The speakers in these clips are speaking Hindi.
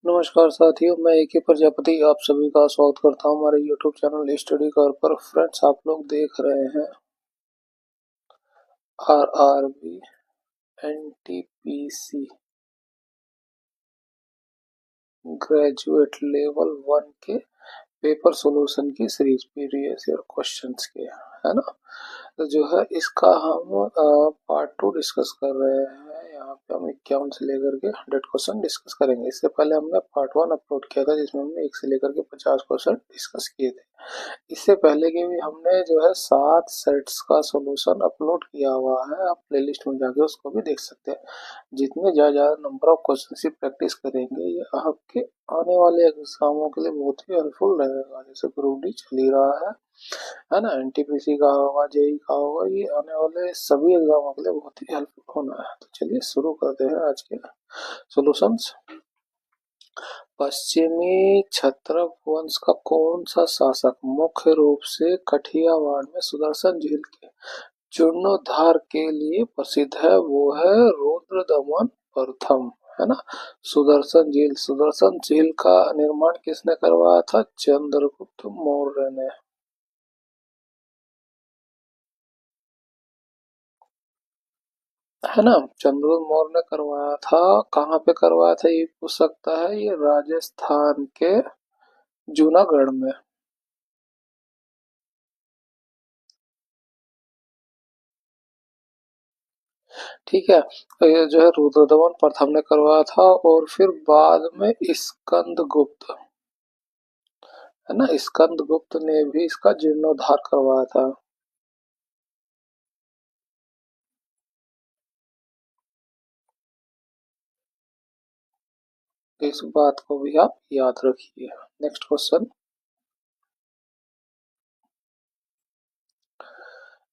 नमस्कार साथियों, मैं ए के प्रजापति आप सभी का स्वागत करता हूं हमारे YouTube चैनल स्टडी कर पर। फ्रेंड्स, आप लोग देख रहे हैं RRB NTPC ग्रेजुएट लेवल 1 के पेपर सॉल्यूशन की सीरीज प्रीवियस ईयर क्वेश्चंस के, है ना। तो जो है इसका हम पार्ट 2 डिस्कस कर रहे हैं। यहाँ पे हम 51 से लेकर के 100 क्वेश्चन डिस्कस करेंगे। इससे पहले हमने पार्ट 1 अपलोड किया था जिसमें हमने 1 से लेकर के 50 क्वेश्चन डिस्कस किए थे। इससे पहले के भी हमने जो है 7 सेट्स का सॉल्यूशन अपलोड किया हुआ है, आप प्लेलिस्ट में जाके उसको भी देख सकते हैं। जितने ज़्यादा नंबर ऑफ क्वेश्चन की प्रैक्टिस करेंगे ये आपके आने वाले एग्जामों के लिए बहुत ही हेल्पफुल रहेगा। जैसे ग्रुप डी चल ही रहा है ना, एनटीपीसी का होगा, जेई का होगा, ये आने वाले सभी एग्जामों के लिए बहुत ही हेल्पफुल होना है। तो चलिए शुरू करते हैं आज के सॉल्यूशंस। पश्चिमी क्षत्रप वंश का कौन सा शासक मुख्य रूप से कठियावाड़ में सुदर्शन झील के जीर्णोद्धार के लिए प्रसिद्ध है? वो है रुद्रदमन प्रथम, है ना। सुदर्शन झील का निर्माण किसने करवाया था? चंद्रगुप्त मौर्य ने, है ना। चंद्रगुप्त मौर्य ने करवाया था। कहाँ पे करवाया था ये पूछ सकता है। ये राजस्थान के जूनागढ़ में। ठीक है, तो ये जो है रुद्रदमन प्रथम ने करवाया था और फिर बाद में स्कंदगुप्त, है ना, स्कंदगुप्त ने भी इसका जीर्णोद्धार करवाया था। इस बात को भी आप याद रखिए। Next question,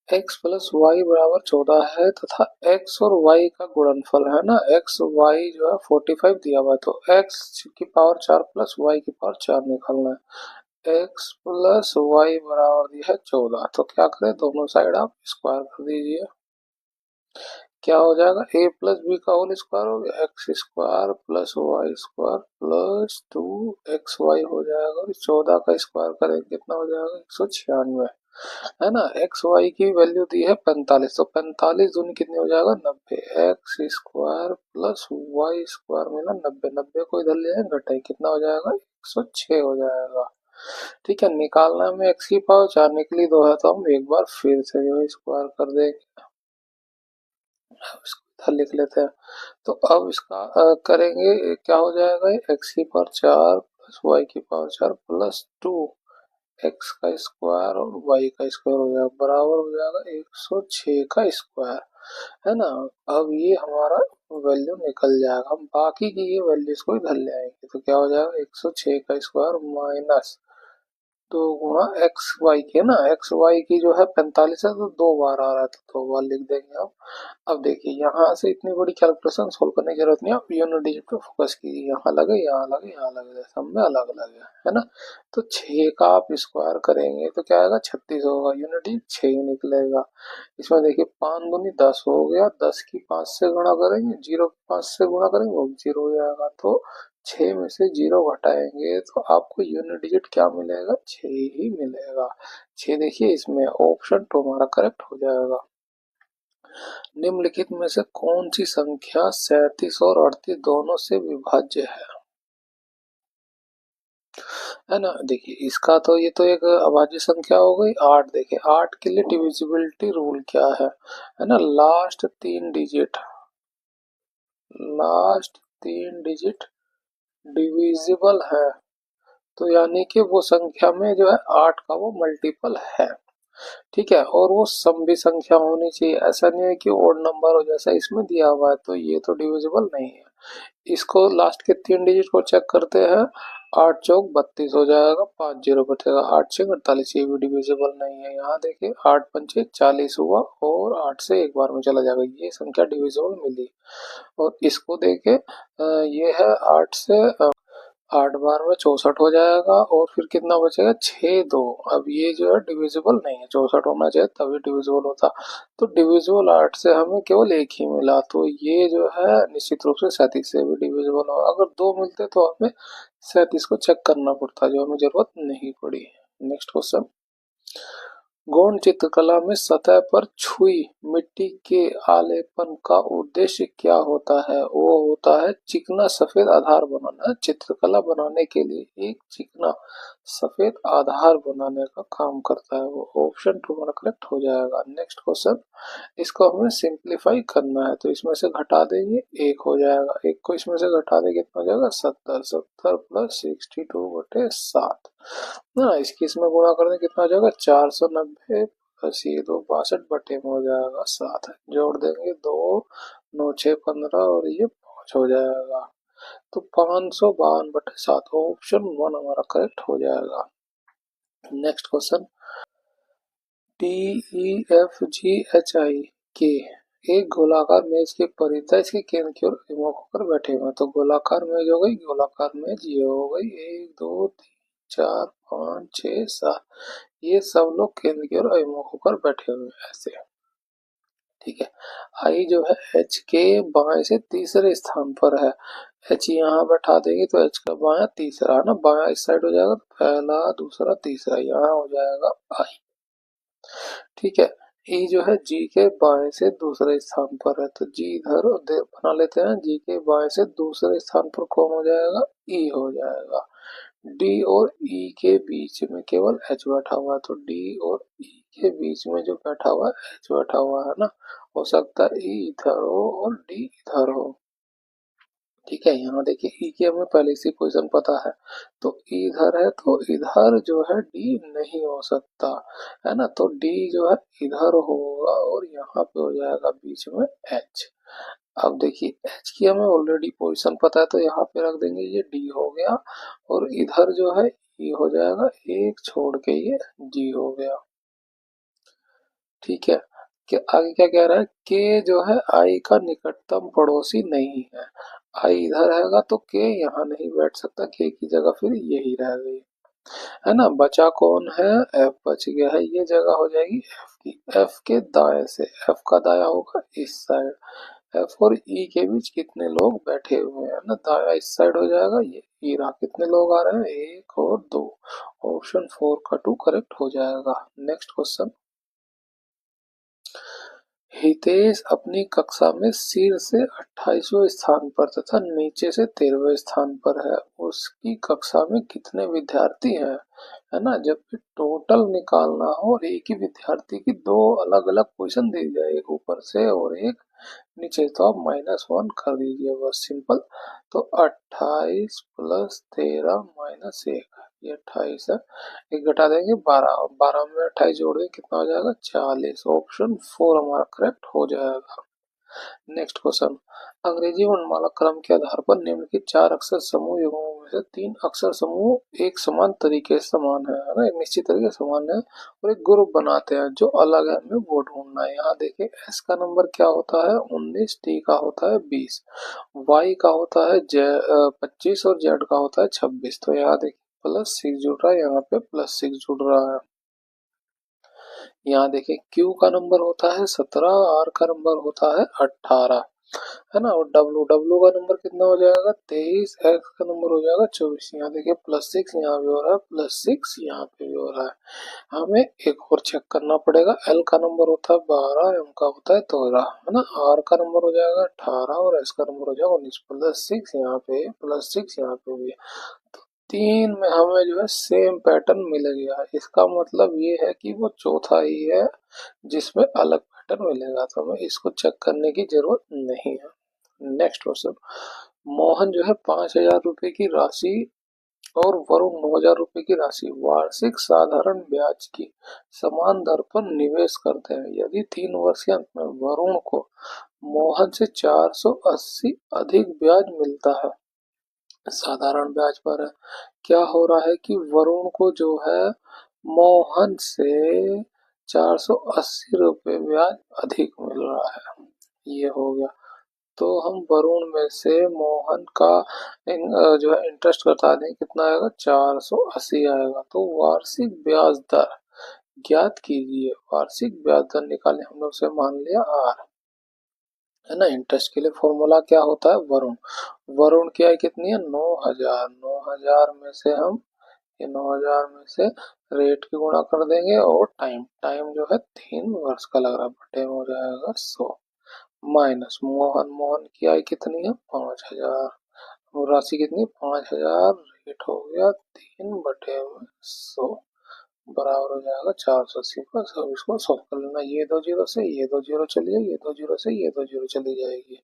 x plus y बराबर 14 है तथा x और y का गुणनफल, है ना, x y जो है 45 दिया हुआ है, तो x की पावर 4 प्लस y की पावर 4 निकालना है। x प्लस वाई बराबर दिया है 14, तो क्या करें, दोनों साइड आप स्क्वायर कर दीजिए। क्या हो जाएगा, a प्लस बी का होल स्क्वायर हो गया, x square plus y square plus 2xy हो जाएगा, और 14 का स्क्वायर करेंगे कितना हो जाएगा, 196, है ना। एक्स वाई की वैल्यू दी है 45, तो 45 दूनी कितनी हो जाएगा, 90। X square plus y square मिला 90, 90 को इधर ले जाए घटाए कितना हो जाएगा, 106 हो जाएगा। ठीक है, निकालना में एक्स की पावर 4 निकली 2 है, तो हम एक बार फिर से जो है स्क्वायर कर देंगे। इसको इधर लिख लेते हैं। तो अब इसका करेंगे, क्या हो जाएगा, एक्स की पावर 4 प्लस वाई की पावर 4 प्लस 2 एक्स का स्क्वायर और वाई का स्क्वायर हो जाएगा बराबर हो जाएगा 106 का स्क्वायर, है ना। अब ये हमारा वैल्यू निकल जाएगा। हम बाकी की ये वैल्यूज को इधर ले आएंगे, तो क्या हो जाएगा, 106 का स्क्वायर माइनस 2 गुणा एक्स वाई की, है ना। एक्स वाई की जो है 45 है, तो 2 बार आ रहा है, तो 2 बार लिख देंगे हम। अब देखिए यहाँ से इतनी बड़ी कैलकुलेशन सोल्व करने की जरूरत नहीं है, आप यूनिट डिजिट पे फोकस कीजिए। यहाँ लगे, यहाँ लगे, यहाँ लगे, सब में अलग अलग है ना। तो 6 का आप स्क्वायर करेंगे तो क्या आएगा, 36 होगा, यूनिट डिजिट 6 ही निकलेगा। इसमें देखिए 5 दूनी 10 हो गया, 10 की 5 से गुणा करेंगे, 0 की 5 से गुणा करेंगे वो 0 हो जाएगा, तो 6 में से 0 घटाएंगे तो आपको यूनिट डिजिट क्या मिलेगा, 6 ही मिलेगा। 6 देखिए इसमें ऑप्शन 2 हमारा करेक्ट हो जाएगा। निम्नलिखित में से कौन सी संख्या 37 और 38 दोनों से विभाज्य है ना। देखिए इसका तो ये तो एक अभाज्य संख्या हो गई। 8, देखिए 8 के लिए डिविजिबिलिटी रूल क्या है ना, लास्ट तीन डिजिट डिविजिबल है, तो यानी कि वो संख्या में जो है 8 का वो मल्टीपल है। ठीक है, और वो सम भी संख्या होनी चाहिए, ऐसा नहीं है कि ओड नंबर हो जैसा इसमें दिया हुआ है, तो ये तो डिविजिबल नहीं है। इसको लास्ट के 3 डिजिट को चेक करते हैं, 8 चौक 32 हो जाएगा, 5 जीरो बचेगा, 8 6 48, ये भी डिविजिबल नहीं है। यहाँ देखिए 8 पंचे 40 हुआ और 8 से एक बार में चला जाएगा, ये संख्या डिविजिबल मिली। और इसको देखे ये है 8 से 8 बार में 64 हो जाएगा और फिर कितना बचेगा 6 2। अब ये जो है डिविजिबल नहीं है, 64 होना चाहिए तभी डिविजिबल होता। तो डिविजिबल 8 से हमें केवल एक ही मिला, तो ये जो है निश्चित रूप से 37 से भी डिविजिबल होगा। अगर दो मिलते तो हमें 37 को चेक करना पड़ता, जो हमें जरूरत नहीं पड़ी। नेक्स्ट क्वेश्चन, गौण चित्रकला में सतह पर छुई मिट्टी के आलेपन का उद्देश्य क्या होता है? वो होता है चिकना सफेद आधार बनाना। चित्रकला बनाने के लिए एक चिकना सफेद आधार बनाने का काम करता है वो। ऑप्शन 2 हमारा करेक्ट हो जाएगा। नेक्स्ट क्वेश्चन, इसको हमें सिंप्लीफाई करना है, तो इसमें से घटा देंगे एक हो जाएगा, एक को इसमें से घटा देंगे कितना हो जाएगा 70। 70 प्लस 62/7 ना, इसकी इसमें गुणा कर दें कितना हो जाएगा 490 प्लस ये 2 62 में हो जाएगा 7। जोड़ देंगे 2 9 6 15 और ये 5 हो जाएगा, तो 552/7 ऑप्शन 1 हमारा करेक्ट हो जाएगा। Next question, D E F G H I के एक गोलाकार मेज के परितः इसके केंद्र की ओर अभिमुख होकर बैठे हुए हैं। तो गोलाकार मेज हो गई, गोलाकार मेज ये हो गई, 1 2 3 4 5 6 7, ये सब लोग केंद्र की ओर अभिमुख होकर बैठे हुए हैं ऐसे। ठीक है, आई जो है एच के बाएं से तीसरे स्थान पर है। एच यहाँ बैठा देंगे तो एच का बायां तीसरा है ना, बायां इस साइड हो जाएगा, पहला दूसरा तीसरा यहाँ हो जाएगा आई। ठीक है, ई जो है जी के बाएं से दूसरे स्थान पर है, तो जी इधर बना लेते हैं। जी के बाएं से दूसरे स्थान पर कौन हो जाएगा? ई हो जाएगा। डी और ई के बीच में केवल एच बैठा हुआ है, तो डी और ई के बीच में जो बैठा हुआ है एच बैठा हुआ है ना, हो सकता है ई इधर हो और डी इधर हो। ठीक है, यहाँ देखिए ई की हमें पहले से पोजीशन पता है, तो ई इधर है तो इधर जो है डी नहीं हो सकता है ना, तो डी जो है इधर होगा और यहाँ पे हो जाएगा बीच में एच। अब देखिए एच की हमें ऑलरेडी पोजीशन पता है, तो यहाँ पे रख देंगे, ये डी हो गया और इधर जो है ई हो जाएगा, एक छोड़ के ये जी हो गया। ठीक है, कि आगे क्या कह रहा है, के जो है आई का निकटतम पड़ोसी नहीं है। आई इधर रहेगा तो के यहाँ नहीं बैठ सकता, के की जगह फिर यही रह गई है ना। बचा कौन है? एफ बच गया है, ये जगह हो जाएगी एफ की। एफ के दाएं से, एफ का दाया होगा इस साइड, एफ और ई के बीच कितने लोग बैठे हुए हैं ना, दाया इस साइड हो जाएगा, ये ई रहा। कितने लोग आ रहे हैं? 1 और 2, ऑप्शन 4 का 2 करेक्ट हो जाएगा। नेक्स्ट क्वेश्चन, हितेश अपनी कक्षा में शीर्ष से 28वें स्थान पर तथा नीचे से 13वें स्थान पर है। उसकी कक्षा में कितने विद्यार्थी हैं? है ना, जब भी टोटल निकालना हो और एक ही विद्यार्थी की दो अलग अलग पोजीशन दी जाए, एक ऊपर से और एक नीचे, तो आप -1 कर दीजिए बस, सिंपल। तो 28 प्लस 13 माइनस 1, ये 28 है, एक घटा देंगे 12, 12 में 28 जोड़ देंगे कितना हो जाएगा 40, ऑप्शन 4 हमारा करेक्ट हो जाएगा। नेक्स्ट क्वेश्चन, अंग्रेजी वर्णमाला क्रम के आधार पर निम्नलिखित 4 अक्षर समूह युग्मों में से 3 अक्षर समूह एक समान तरीके से समान है ना, एक निश्चित तरीके से समान है और एक ग्रुप बनाते हैं, जो अलग है हमें वो ढूंढना है। यहाँ देखिए एस का नंबर क्या होता है 19, टी का होता है 20, वाई का होता है 25 और जेड का होता है 26। तो यहाँ देखिए +6 जुड़ रहा है, यहाँ पे +6 जुड़ रहा है। यहाँ देखिए Q का नंबर होता है 17, R का नंबर होता है 18 है ना, और W का नंबर कितना हो जाएगा 23, X का नंबर हो जाएगा 24। यहाँ देखिए +6 यहाँ भी हो रहा है, +6 यहाँ पे भी हो रहा है। हमें एक और चेक करना पड़ेगा, L का नंबर होता है 12, M का होता है 13 है ना, R का नंबर हो जाएगा 18 और S का नंबर हो जाएगा 19। +6 यहाँ पे, +6 यहाँ पे भी, तीन में हमें जो है सेम पैटर्न मिल गया। इसका मतलब ये है कि वो चौथा ही है जिसमें अलग पैटर्न मिलेगा, तो हमें इसको चेक करने की जरूरत नहीं है। नेक्स्ट क्वेश्चन, मोहन जो है 5,000 रुपए की राशि और वरुण 9,000 रुपए की राशि वार्षिक साधारण ब्याज की समान दर पर निवेश करते हैं। यदि 3 वर्ष के अंत में वरुण को मोहन से 480 अधिक ब्याज मिलता है, साधारण ब्याज पर है, क्या हो रहा है कि वरुण को जो है मोहन से 480 रुपये ब्याज अधिक मिल रहा है, ये हो गया। तो हम वरुण में से मोहन का जो है इंटरेस्ट घटा दें, कितना आएगा 480 आएगा। तो वार्षिक ब्याज दर ज्ञात कीजिए। वार्षिक ब्याज दर निकाले हम लोग से, मान लिया आर है ना। इंटरेस्ट के लिए फॉर्मूला क्या होता है, वरुण। वरुण की आय कितनी है 9000। 9000 में से हम ये 9000 में से रेट की गुणा कर देंगे और टाइम, टाइम जो है 3 वर्ष का लग रहा है, बटे में हो जाएगा 100 माइनस मोहन। मोहन की आय कितनी है 5000 और राशि कितनी 5000, रेट हो गया 3/100 बराबर हो जाएगा 480 का। सब इसको सॉल्व कर लेना, ये दो जीरो से ये दो जीरो चली जाएगी, ये दो जीरो से ये दो जीरो चली जाएगी,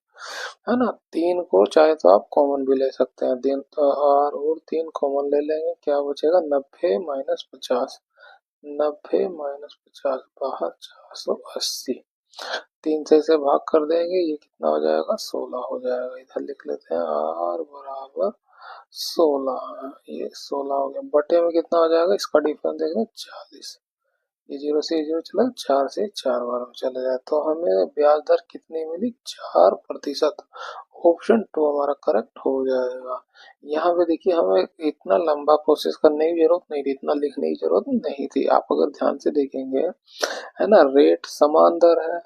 है ना। 3 को चाहे तो आप कॉमन भी ले सकते हैं, दिन तो और 3 कॉमन ले लेंगे, क्या बचेगा 90 माइनस 50। 90 माइनस 50 बाहर 480। 3 से इसे भाग कर देंगे, ये कितना हो जाएगा 16 हो जाएगा। इधर लिख लेते हैं आर बराबर 16, ये 16 हो गया। बटे में कितना हो जाएगा, इसका डिफरेंस देख लें 40। ये जीरो से ये जीरो चला, 4 से 4 बार में चले जाए, तो हमें ब्याज दर कितनी मिली 4%। ऑप्शन 2 हमारा करेक्ट हो जाएगा। यहाँ पे देखिए हमें इतना लंबा प्रोसेस करने की जरूरत नहीं थी, इतना लिखने की जरूरत नहीं थी। आप अगर ध्यान से देखेंगे, है ना, रेट समान दर है,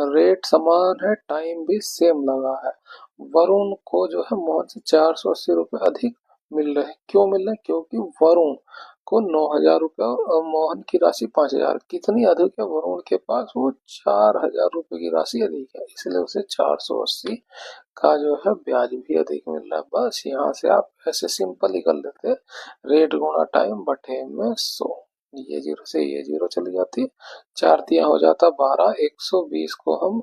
रेट समान है, टाइम भी सेम लगा है। वरुण को जो है मोहन से 480 रुपये अधिक मिल रहे हैं। क्यों मिल रहे हैं, क्योंकि वरुण को 9000 रुपये और मोहन की राशि 5000। कितनी अधिक है वरुण के पास, वो 4000 रुपये की राशि अधिक है, इसलिए उसे 480 का जो है ब्याज भी अधिक मिल रहा है। बस यहाँ से आप ऐसे सिंपल ही कर लेते, रेट गुणा टाइम बटे में 100। ये जीरो से ये जीरो चली जाती, 4 हो जाता 12, 120 को हम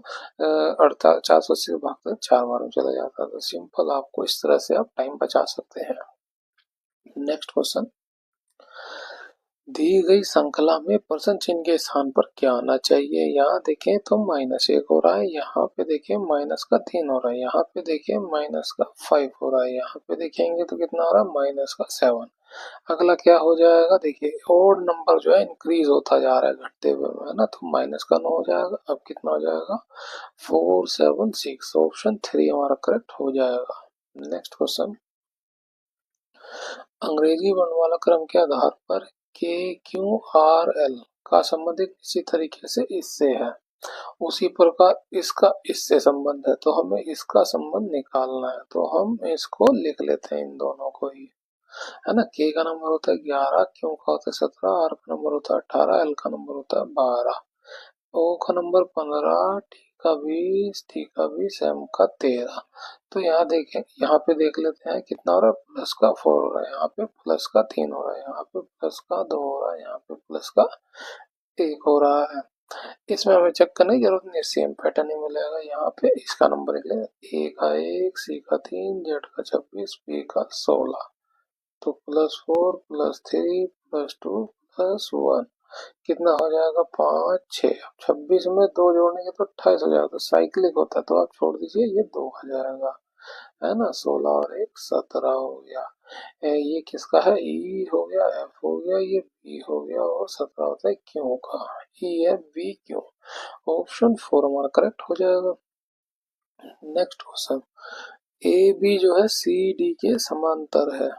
480 से भागते 4 बार में चला जाता। तो सिंपल, आपको इस तरह से आप टाइम बचा सकते हैं। नेक्स्ट क्वेश्चन, दी गई श्रृंखला में प्रश्न चिन्ह के स्थान पर क्या आना चाहिए। यहाँ देखें तो -1 हो रहा है, यहाँ पे देखें -3 हो रहा है, यहाँ पे देखें -5 हो रहा है, यहाँ पे देखेंगे तो कितना हो रहा है -7। अगला क्या हो जाएगा, देखिए ओड नंबर जो है इंक्रीज होता जा रहा है घटते हुए में, है ना। तो -9 हो जाएगा, अब कितना हो जाएगा 476। ऑप्शन 3 हमारा करेक्ट हो जाएगा। नेक्स्ट क्वेश्चन, अंग्रेजी वर्णमाला क्रम के आधार पर के क्यू आर एल का संबंध इसी तरीके से इससे है, उसी प्रकार इसका इससे संबंध है, तो हमें इसका संबंध निकालना है। तो हम इसको लिख लेते हैं इन दोनों को ही, है ना। के का नंबर होता है 11, क्यू का होता है 17, आर का नंबर होता है 18, एल का नंबर होता है 12, ओ का नंबर 15, टी का 20, टी का 20, एम का 13। तो यहाँ देखें, यहाँ पे देख लेते हैं कितना हो रहा है, प्लस का 4 हो रहा है, यहाँ पे प्लस का 3 हो रहा है, यहाँ पे प्लस का 2 हो रहा है, यहाँ पे प्लस का 1 हो रहा है। इसमें हमें चेक करने की जरूरत नहीं, सेम पैटर्न ही मिलेगा। यहाँ पे इसका नंबर लिख, ए का 1, सी का 3, जेड का 26, बी का 16। तो +4 +3 +2 +1 कितना हो जाएगा 5 6। 26 में 2 जोड़ने के तो 28 हो जाएगा, तो साइक्लिक होता है, तो आप छोड़ दीजिए, ये 2 आ जाएगा, है ना। 16 और 1 17 हो गया। ये किसका है, ई हो गया, एफ हो गया, ये बी हो गया, और 17 होता है क्यू का, ई है बी क्यू। ऑप्शन 4 हमारा करेक्ट हो जाएगा। नेक्स्ट क्वेश्चन, ए बी जो है सी डी के समांतर है,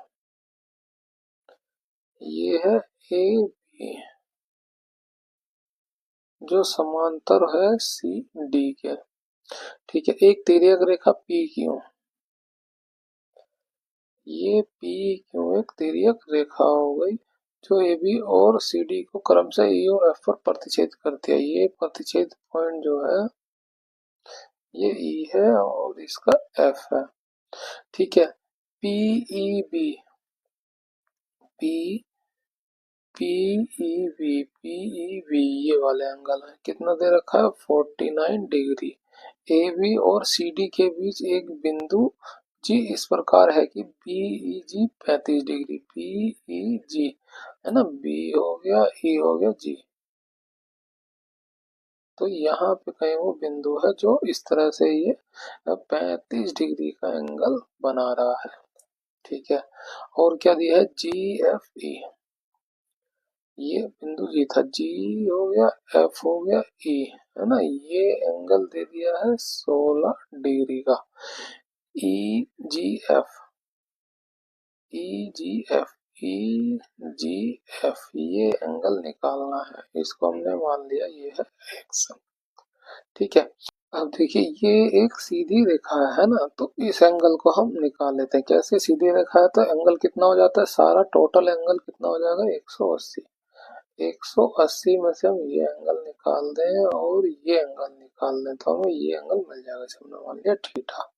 ये है ए बी जो समांतर है सी डी के, ठीक है। एक तिर्यक रेखा पी क्यू, ये पी क्यू एक तिर्यक रेखा हो गई, जो ए बी और सी डी को क्रमशः ई और एफ पर प्रतिच्छेद करती है। ये प्रतिच्छेद पॉइंट जो है ये ई है और इसका एफ है, ठीक है। P E B, P P E B ये वाले एंगल है, कितना दे रखा है 49 डिग्री। ए बी और सी डी के बीच एक बिंदु जी इस प्रकार है कि बीई जी 35 डिग्री, बीई जी, है ना। बी हो गया, ई हो गया, जी। तो यहाँ पे कहीं वो बिंदु है जो इस तरह से ये 35 डिग्री का एंगल बना रहा है, ठीक है। और क्या दिया है जी एफ ई, ये बिंदु जी था, जी हो गया, एफ हो गया, ई, है ना। ये एंगल दे दिया है 16 डिग्री का। ई जी एफ, ई जी एफ, ई जी एफ, ये एंगल निकालना है। इसको हमने मान लिया ये है एक्स। ठीक है। अब देखिए ये एक सीधी रेखा है ना, तो इस एंगल को हम निकाल लेते हैं। कैसे? सीधी रेखा है तो एंगल कितना हो जाता है, सारा टोटल एंगल कितना हो जाएगा, 180। 180 में से हम ये एंगल निकाल दें और ये एंगल निकाल दें तो हमें ये एंगल मिल जाएगा। जैसे हमने मान लिया थीटा।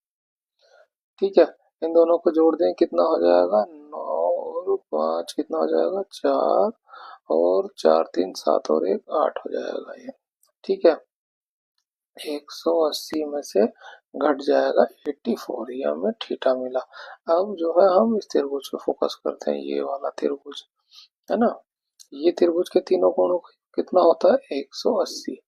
ठीक है। इन दोनों को जोड़ दें, कितना हो जाएगा, 9 और 5 कितना हो जाएगा, 4, और 4 3 7 और 1 8 हो जाएगा ये। ठीक है। 180 में से घट जाएगा 84, ये हमें थीटा मिला। अब जो है हम इस त्रिभुज पे फोकस करते हैं, ये वाला त्रिभुज, है ना। ये त्रिभुज के तीनों कोणों का कितना होता है, 180।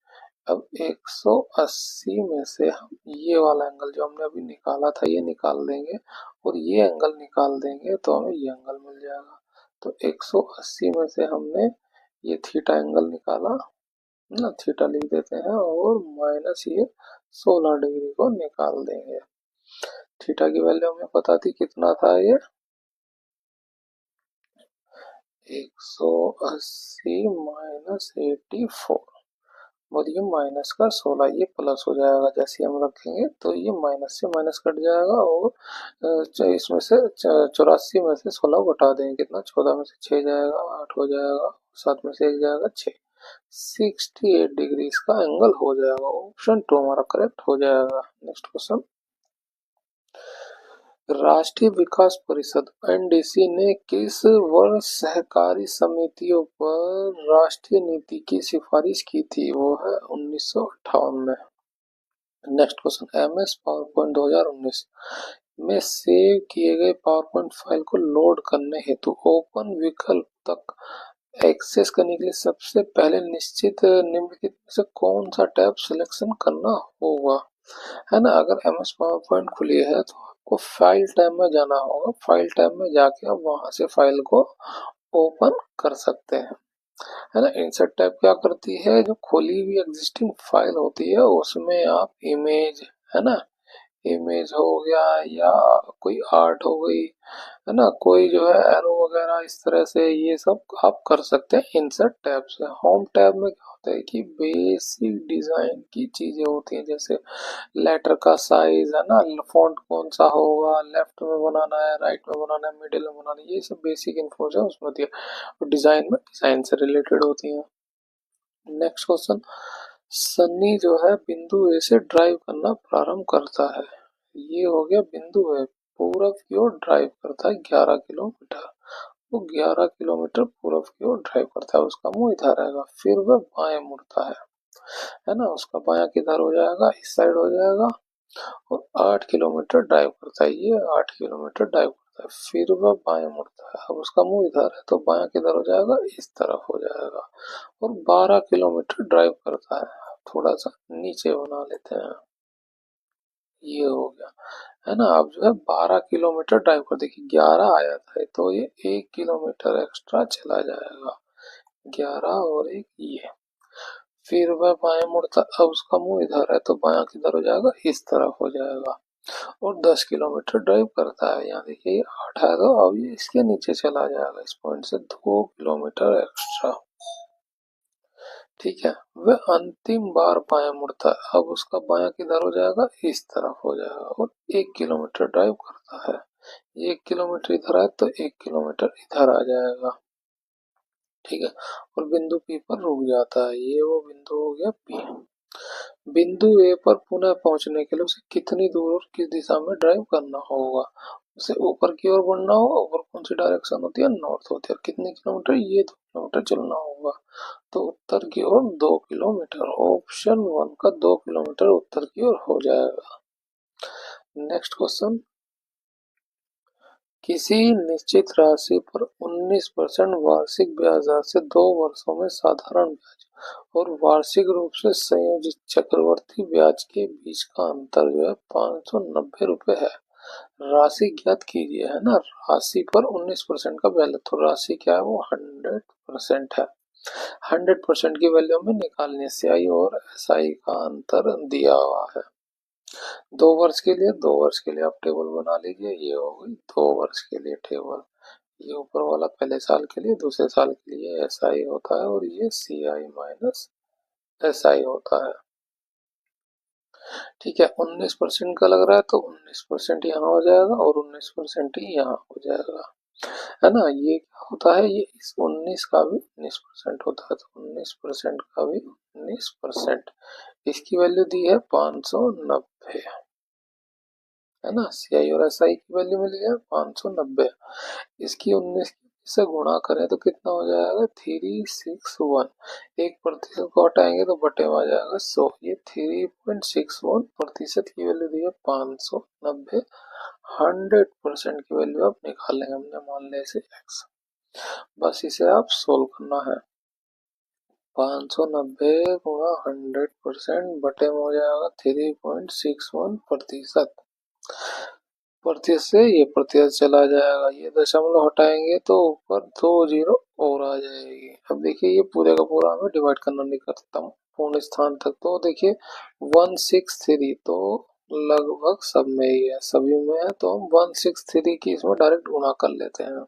अब 180 में से हम ये वाला एंगल जो हमने अभी निकाला था ये निकाल देंगे और ये एंगल निकाल देंगे तो हमें ये एंगल मिल जाएगा। तो 180 में से हमने ये थीटा एंगल निकाला ना, थीटा लिख देते हैं और माइनस ये 16 डिग्री को निकाल देंगे। थीटा की वैल्यू हमें पता थी, कितना था ये, 180 माइनस 84, और ये माइनस का 16, ये प्लस हो जाएगा। जैसे हम रखेंगे तो ये माइनस से माइनस कट जाएगा और इसमें से 84 में से 16 को घटा देंगे, कितना, 14 में से 6 जाएगा, 8 हो जाएगा, 7 में से 1 जाएगा, 6। 68 डिग्री इसका एंगल हो जाएगा। ऑप्शन 2 हमारा करेक्ट हो जाएगा। नेक्स्ट क्वेश्चन, राष्ट्रीय विकास परिषद एनडीसी ने किस वर्ष सहकारी समितियों पर राष्ट्रीय नीति की सिफारिश की थी, वो है 1958 में। Next question, MS power point 2019 में सेव किए गए पावर पॉइंट फाइल को लोड करने हेतु ओपन विकल्प तक एक्सेस करने के लिए सबसे पहले निश्चित निम्नलिखित में से कौन सा टैब सिलेक्शन करना होगा, है ना। अगर एमएस पावर पॉइंट खुली है तो आपको फाइल टैब में जाना होगा। फाइल टैब में जाके आप वहां से फाइल को ओपन कर सकते हैं, है ना। इंसर्ट टैब क्या करती है, जो खोली हुई एग्जिस्टिंग फाइल होती है उसमें आप इमेज, है ना, इमेज हो गया या कोई आर्ट हो गई, है ना, कोई जो है एरो वगैरह, इस तरह से ये सब आप कर सकते हैं इंसर्ट टैब से। होम टैब में क्या होता है कि बेसिक डिजाइन की चीजें होती हैं, जैसे लेटर का साइज, है ना, फॉन्ट कौन सा होगा, लेफ्ट में बनाना है, राइट में बनाना है, मिडिल में बनाना है, ये सब बेसिक इन्फॉर्मेशन उसमें होती है और डिजाइन में डिजाइन से रिलेटेड होती है। नेक्स्ट क्वेश्चन, सन्नी जो है बिंदु ए से ड्राइव करना प्रारंभ करता है। ये हो गया बिंदु ए, पूरब की ओर ड्राइव करता है 11 किलोमीटर। वो 11 किलोमीटर पूरब की ओर ड्राइव करता है, उसका मुंह इधर रहेगा, फिर वह बाएं मुड़ता है ना। उसका बायां किधर हो जाएगा, इस साइड हो जाएगा, और 8 किलोमीटर ड्राइव करता है, ये 8 किलोमीटर ड्राइव करता है, फिर वह बाएं मुड़ता है। अब उसका मुंह इधर है तो बायां किधर हो जाएगा, इस तरफ हो जाएगा, और 12 किलोमीटर ड्राइव करता है। थोड़ा सा नीचे बना लेते हैं, ये हो गया, है ना। अब जो है 12 किलोमीटर ड्राइव कर, देखिए 11 आया था तो ये 1 किलोमीटर एक्स्ट्रा चला जाएगा, 11 और 1 ये, फिर वह बाएं मुड़ता, अब उसका मुंह इधर है तो बायां किधर हो जाएगा, इस तरफ हो जाएगा, और 10 किलोमीटर ड्राइव करता है। यहाँ देखिए ये 8 है तो अब ये इसके नीचे चला जाएगा, इस पॉइंट से 2 किलोमीटर एक्स्ट्रा। ठीक है। वह अंतिम बार बायां मुड़ता है, अब उसका बायां किधर हो जाएगा, इस तरफ हो जाएगा, और 1 किलोमीटर ड्राइव करता है। 1 किलोमीटर इधर है तो 1 किलोमीटर इधर आ जाएगा। ठीक है। और बिंदु पी पर रुक जाता है, ये वो बिंदु हो गया पी। बिंदु ए पर पुनः पहुंचने के लिए उसे कितनी दूर और किस दिशा में ड्राइव करना होगा, उसे ऊपर की ओर बढ़ना होगा। ऊपर कौन सी डायरेक्शन होती है, नॉर्थ होती है। कितने किलोमीटर, ये 2 किलोमीटर चलना होगा, तो उत्तर की ओर 2 किलोमीटर। ऑप्शन 1 का 2 किलोमीटर उत्तर की ओर हो जाएगा। नेक्स्ट क्वेश्चन, किसी निश्चित राशि पर 19% वार्षिक ब्याज दर से 2 वर्षों में साधारण ब्याज और वार्षिक रूप से संयोजित चक्रवर्ती ब्याज के बीच का अंतर जो है 590 रुपए है। राशि ज्ञात कीजिए, है ना। राशि पर 19% का ब्याज, तो राशि क्या है, वो 100% है। 100% की वैल्यू में निकालनी है। CI और SI का अंतर दिया हुआ है। 2 वर्ष के लिए, 2 वर्ष के लिए आप टेबल बना लीजिए। ये हो गई 2 वर्ष के लिए टेबल। ये ऊपर वाला पहले साल के लिए, दूसरे साल के लिए SI होता है और ये CI माइनस SI होता है। ठीक है, 19% का लग रहा है तो 19% यहाँ हो जाएगा और 19% ही यहाँ हो जाएगा, है ना। ये क्या होता है, ये इस 19 का भी 19% होता है, तो 19% का भी 19%। इसकी वैल्यू दी है 590, है ना। CI और SI की वैल्यू मिली है 590। इसकी 19 से गुणा करें तो कितना हो जाएगा, 361। 1% को हटाएंगे तो बटे में आ जाएगा 100। ये 3.61% की वैल्यू दी है 590। 100% की वैल्यू आप निकाल लेंगे, हमने मान लिया इसे x। बस इसे आप सोल्व करना है। 590 गुणा 100% बटे में हो जाएगा 3.61%। प्रतिशत से ये प्रतिशत चला जाएगा, ये दशमलव हटाएंगे तो ऊपर 2 जीरो और आ जाएगी। अब देखिए ये पूरे का पूरा हमें डिवाइड करना नहीं करता हूँ पूर्ण स्थान तक, तो देखिए 163 तो लगभग सब में ही है, सभी में है, तो हम 163 की इसमें डायरेक्ट गुणा कर लेते हैं,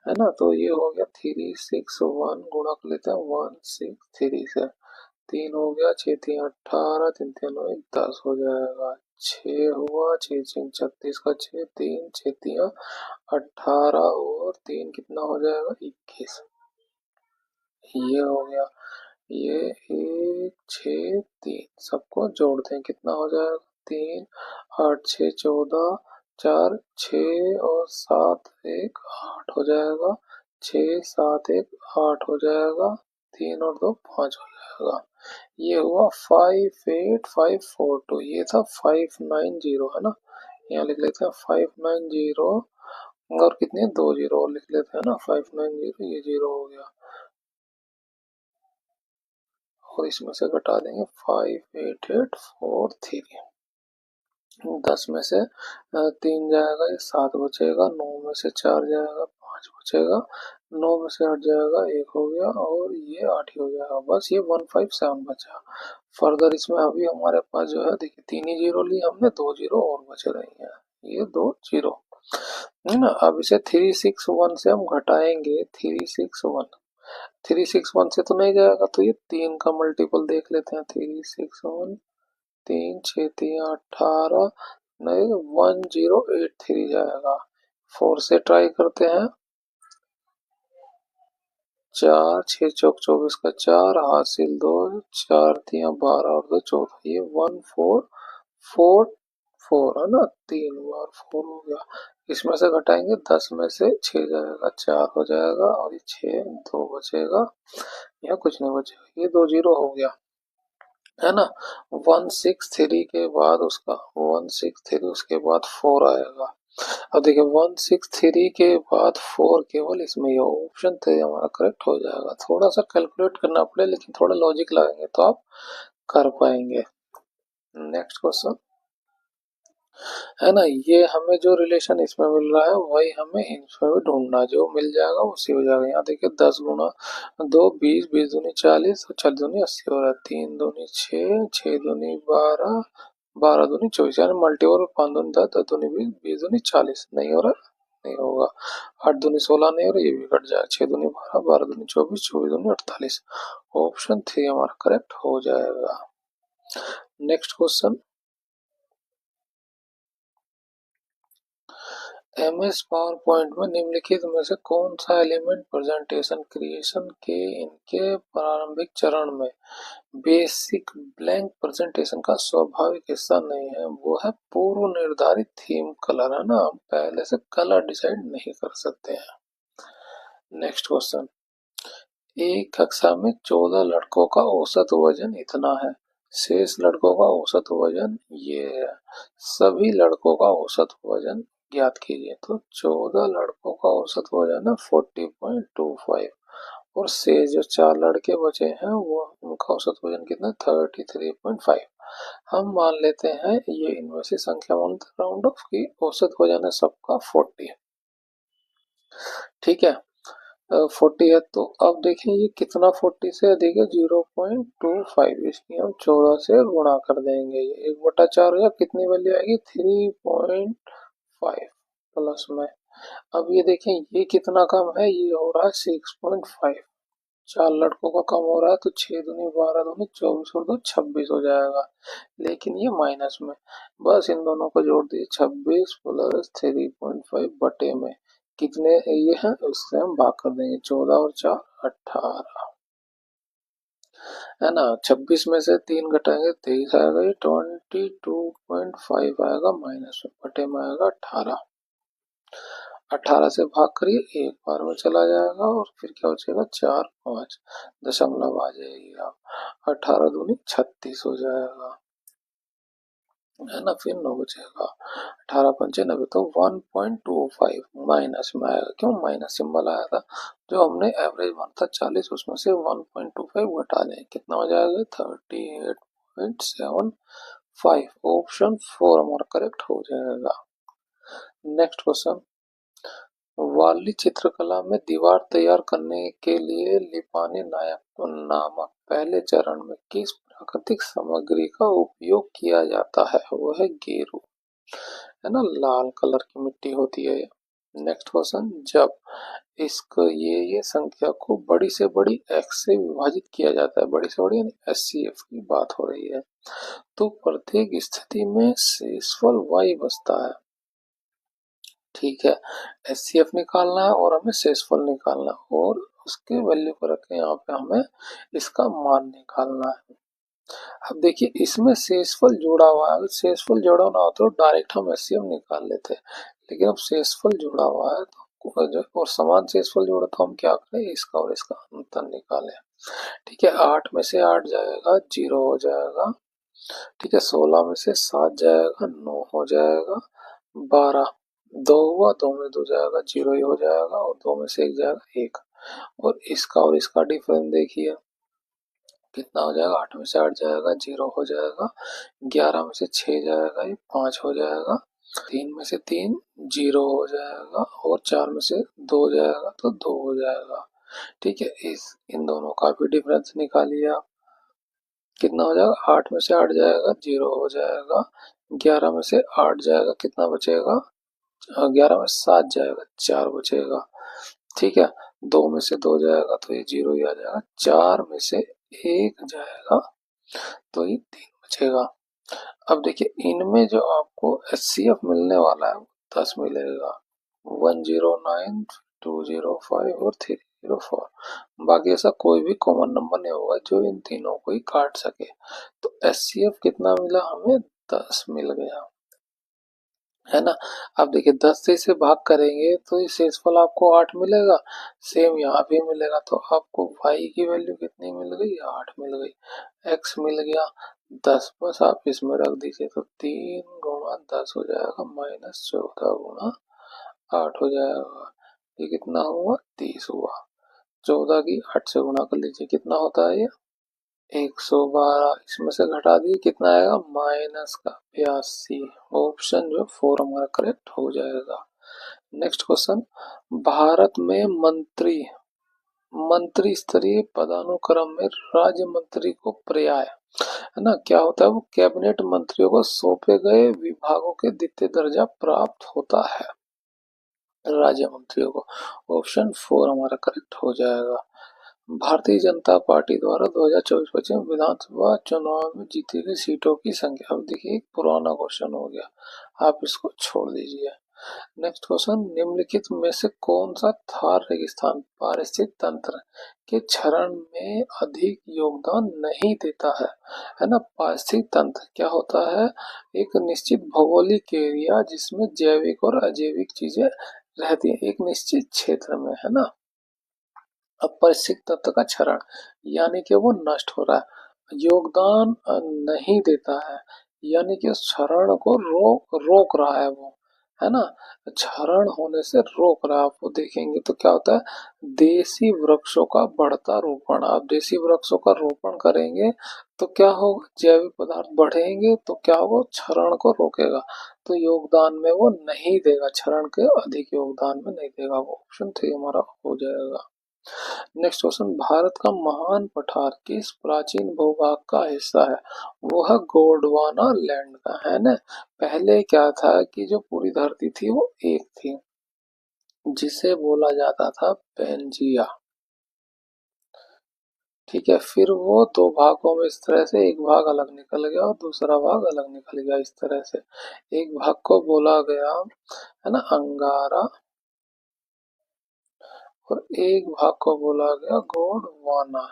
है ना। तो ये हो गया 361 गुणा कर लेते हैं 163 से। 3 हो गया, 6×3 = 18, 3×3 = 10 हो जाएगा। 6 हुआ, 6×6 = 36 का 6, 3×6 = 18 और 3 कितना हो जाएगा 21। ये हो गया, ये 1 6 3 सबको जोड़ते हैं कितना हो जाएगा 3 8 6 14 4 6 और 7 1 8 हो जाएगा। 6 7 1 8 हो जाएगा। 3 और 2 5 हो जाएगा। ये हुआ 58542। ये था 590, है ना। यहाँ लिख लेते हैं 590 और कितने 2 जीरो और लिख लेते हैं ना 590, ये जीरो हो गया और इसमें से घटा देंगे 58843। 10 में से 3 जाएगा, ये 7 बचेगा। 9 में से 4 जाएगा, 5 बचेगा। 9 में से 8 जाएगा, 1 हो गया और ये 8 ही हो जाएगा। बस ये 157 बचा। फर्दर इसमें अभी हमारे पास जो है देखिए 3 ही जीरो लिए हमने, 2 जीरो और बच रही हैं, ये 2 जीरो, है ना। अब इसे 361 से हम घटाएंगे। 361 से तो नहीं जाएगा, तो ये 3 का मल्टीपल देख लेते हैं। 361, 3×6 = 18, नहीं 1083 जाएगा। 4 से ट्राई करते हैं। 4 6 चौक 24 का 4 हासिल 2, 4×3 = 12 और 2 14, ये 1444, है ना। 3 बार 4 हो गया। इसमें से घटाएंगे 10 में से 6 जाएगा, 4 हो जाएगा और ये 6 2 बचेगा, यहाँ कुछ नहीं बचेगा, ये 2 जीरो हो गया, है ना। 163 के बाद उसका 163 उसके बाद 4 आएगा। अब देखिए 163 के बाद 4 केवल इसमें, ये ऑप्शन थे हमारा करेक्ट हो जाएगा। थोड़ा सा कैलकुलेट करना पड़े, लेकिन थोड़ा लॉजिक लगाएंगे तो आप कर पाएंगे। नेक्स्ट क्वेश्चन, है ना। ये हमें जो रिलेशन इसमें मिल रहा है वही हमें इसमें भी ढूंढना, जो मिल जाएगा उसी हो जाएगा। यहाँ देखिए 10 गुना 2 20, 20 दूनी 40 और 40 दूनी 80 हो रहा है। 3 दूनी 6, 6 दूनी 12, 12 दूनी 24, यानी मल्टीपल 5 दूनी 10, 10 दूनी 20, 20 दूनी 40 नहीं हो रहा, नहीं होगा। 8 दूनी 16 नहीं हो रहा, ये भी कट जाएगा। 6 दूनी 12, 12 दूनी 24, 24 दूनी 48। ऑप्शन 3 हमारा करेक्ट हो जाएगा। Next question, MS power point में निम्नलिखित में से कौन सा एलिमेंट प्रेजेंटेशन क्रिएशन के इनके प्रारंभिक चरण में बेसिक ब्लैंक प्रेजेंटेशन का स्वाभाविक हिस्सा नहीं है। वो है पूर्व निर्धारित थीम कलर, है ना। हम पहले से कलर डिसाइड नहीं कर सकते हैं। नेक्स्ट क्वेश्चन, एक कक्षा में 14 लड़कों का औसत वजन इतना है, शेष लड़कों का औसत वजन ये है। सभी लड़कों का औसत वजन ज्ञात कीजिए। तो 14 लड़कों का औसत वजन है 40.25 और शेष जो 4 लड़के बचे हैं वो उनका औसत वजन कितना 33.5। हम मान लेते हैं ये इनमें से संख्या मानते राउंड ऑफ की औसत वजन है सबका 40, ठीक है। 40 है, तो अब देखें ये कितना 40 से अधिक है, 0.25, इसकी हम 14 से गुणा कर देंगे, ये 1/4 हो, कितनी वैल्यू आएगी 3.5 प्लस में। अब ये देखें ये कितना कम है, ये हो रहा है 6.5, 4 लड़कों का कम हो रहा है, तो 6 दूनी 12 दूनी 24 और 2 26 हो जाएगा, लेकिन ये माइनस में। बस इन दोनों को जोड़ दिए, 26 प्लस 3.5 बटे में कितने ये हैं उससे हम भाग कर देंगे, 14 और 4 18 है ना। 26 में से 3 घटाएंगे 23 आएगा, ये 22.5 आएगा माइनस में, बटे में आएगा 18। 18 से भाग करिए, एक बार में चला जाएगा और फिर क्या बचेगा 4 5 दशमलव आ जाएगी, आप 18 दूनी 36 हो जाएगा, है ना। फिर 9 बचेगा, 18 पंचे 90, तो 1.25 माइनस में आएगा, क्यों माइनस सिंबल आया था, जो हमने एवरेज मान था 40 उसमें से 1.25 घटा दें, कितना हो जाएगा 38.75, ऑप्शन 4 हमारा करेक्ट हो जाएगा। नेक्स्ट क्वेश्चन, वार्ली चित्रकला में दीवार तैयार करने के लिए लिपानी नायक नामक पहले चरण में किस प्राकृतिक सामग्री का उपयोग किया जाता है, वो है गेरू, है ना, लाल कलर की मिट्टी होती है। नेक्स्ट क्वेश्चन, जब इसको ये संख्या को बड़ी से बड़ी x से विभाजित किया जाता है, बड़ी से बड़ी यानी HCF की बात हो रही है, तो प्रत्येक स्थिति में शेषफल y बचता है, ठीक है। HCF निकालना है और हमें शेषफल निकालना है, और उसके वैल्यू को रखें यहाँ पे, हमें इसका मान निकालना है। अब देखिए इसमें शेषफल जुड़ा हुआ है, अगर शेषफल जुड़ा ना हो तो डायरेक्ट हम HCF निकाल लेते, लेकिन अब शेषफल जुड़ा हुआ है तो और समान शेषफल जोड़ा तो हम क्या करें, इसका और इसका अंतर निकालें, ठीक है। 8 में से 8 जाएगा 0 हो जाएगा, ठीक है। 16 में से 7 जाएगा 9 हो जाएगा, 12 2 हुआ, 2 में 2 जाएगा 0 ही हो जाएगा, और 2 में से 1 जाएगा 1, और इसका डिफरेंस देखिए कितना हो जाएगा, 8 में से 8 जाएगा 0 हो जाएगा, 11 में से 6 जाएगा ये 5 हो जाएगा, 3 में से 3 0 हो जाएगा, और 4 में से 2 जाएगा तो 2 हो जाएगा, ठीक है। इन दोनों का भी डिफरेंस निकालिए आप, कितना हो जाएगा, 8 में से 8 जाएगा 0 हो जाएगा, 11 में से 8 जाएगा कितना बचेगा, 11 में 7 जाएगा 4 बचेगा, ठीक है। 2 में से 2 जाएगा तो ये 0 ही आ जाएगा, 4 में से 1 जाएगा तो ये 3 बचेगा। अब देखिए इनमें जो आपको HCF मिलने वाला है 10 मिलेगा, 109 205 और 304, बाकी ऐसा कोई भी कॉमन नंबर नहीं होगा जो इन तीनों को ही काट सके, तो HCF कितना मिला हमें 10 मिल गया, है ना। अब देखिए 10 से इसे भाग करेंगे तो ये शेषफल आपको 8 मिलेगा, सेम यहाँ भी मिलेगा, तो आपको y की वैल्यू कितनी मिल गई, 8 मिल गई, x मिल गया 10, बस आप इसमें रख दीजिए, तो 3 गुणा 10 हो जाएगा माइनस 14 गुणा 8 हो जाएगा, ये कितना हुआ 30 हुआ, 14 की 8 से गुणा कर लीजिए, कितना होता है ये 112, इसमें से घटा दिए कितना आएगा माइनस का 82, ऑप्शन जो 4 हमारा करेक्ट हो जाएगा। नेक्स्ट क्वेश्चन, भारत में मंत्री स्तरीय पदानुक्रम में राज्य मंत्री को पर्याय, है ना, क्या होता है, वो कैबिनेट मंत्रियों को सौंपे गए विभागों के द्वितीय दर्जा प्राप्त होता है राज्य मंत्रियों को, ऑप्शन 4 हमारा करेक्ट हो जाएगा। भारतीय जनता पार्टी द्वारा 2024-25 विधानसभा चुनाव में जीती गई सीटों की संख्या, अब देखिए एक पुराना क्वेश्चन हो गया, आप इसको छोड़ दीजिए। नेक्स्ट क्वेश्चन, निम्नलिखित में से कौन सा थार रेगिस्तान पारिस्थितिक तंत्र के क्षरण में अधिक योगदान नहीं देता है ना। पारिस्थितिक तंत्र क्या होता है, एक निश्चित भौगोलिक एरिया जिसमें जैविक और अजैविक चीजें रहती है एक निश्चित क्षेत्र में, है ना। अपरिष्कृत तत्व का क्षरण यानी कि वो नष्ट हो रहा है, योगदान नहीं देता है यानी कि उस क्षरण को रोक रहा है वो, है ना, क्षरण होने से रोक रहा है। आप वो देखेंगे तो क्या होता है, देसी वृक्षों का बढ़ता रोपण, आप देसी वृक्षों का रोपण करेंगे तो क्या होगा, जैविक पदार्थ बढ़ेंगे तो क्या होगा, क्षरण को रोकेगा, तो योगदान में वो नहीं देगा, क्षरण के अधिक योगदान में नहीं देगा, वो ऑप्शन 3 हमारा हो जाएगा। नेक्स्ट क्वेश्चन, भारत का महान पठार किस प्राचीन भूभाग का हिस्सा है? वो है गोंडवाना लैंड का, है ना। पहले क्या था कि जो पूरी धरती थी वो एक थी, जिसे बोला जाता था पेंजिया। ठीक है, फिर वो दो भागों में इस तरह से, एक भाग अलग निकल गया और दूसरा भाग अलग निकल गया इस तरह से। एक भाग को बोला गया है ना अंगारा, और एक भाग को बोला गया गोंडवाना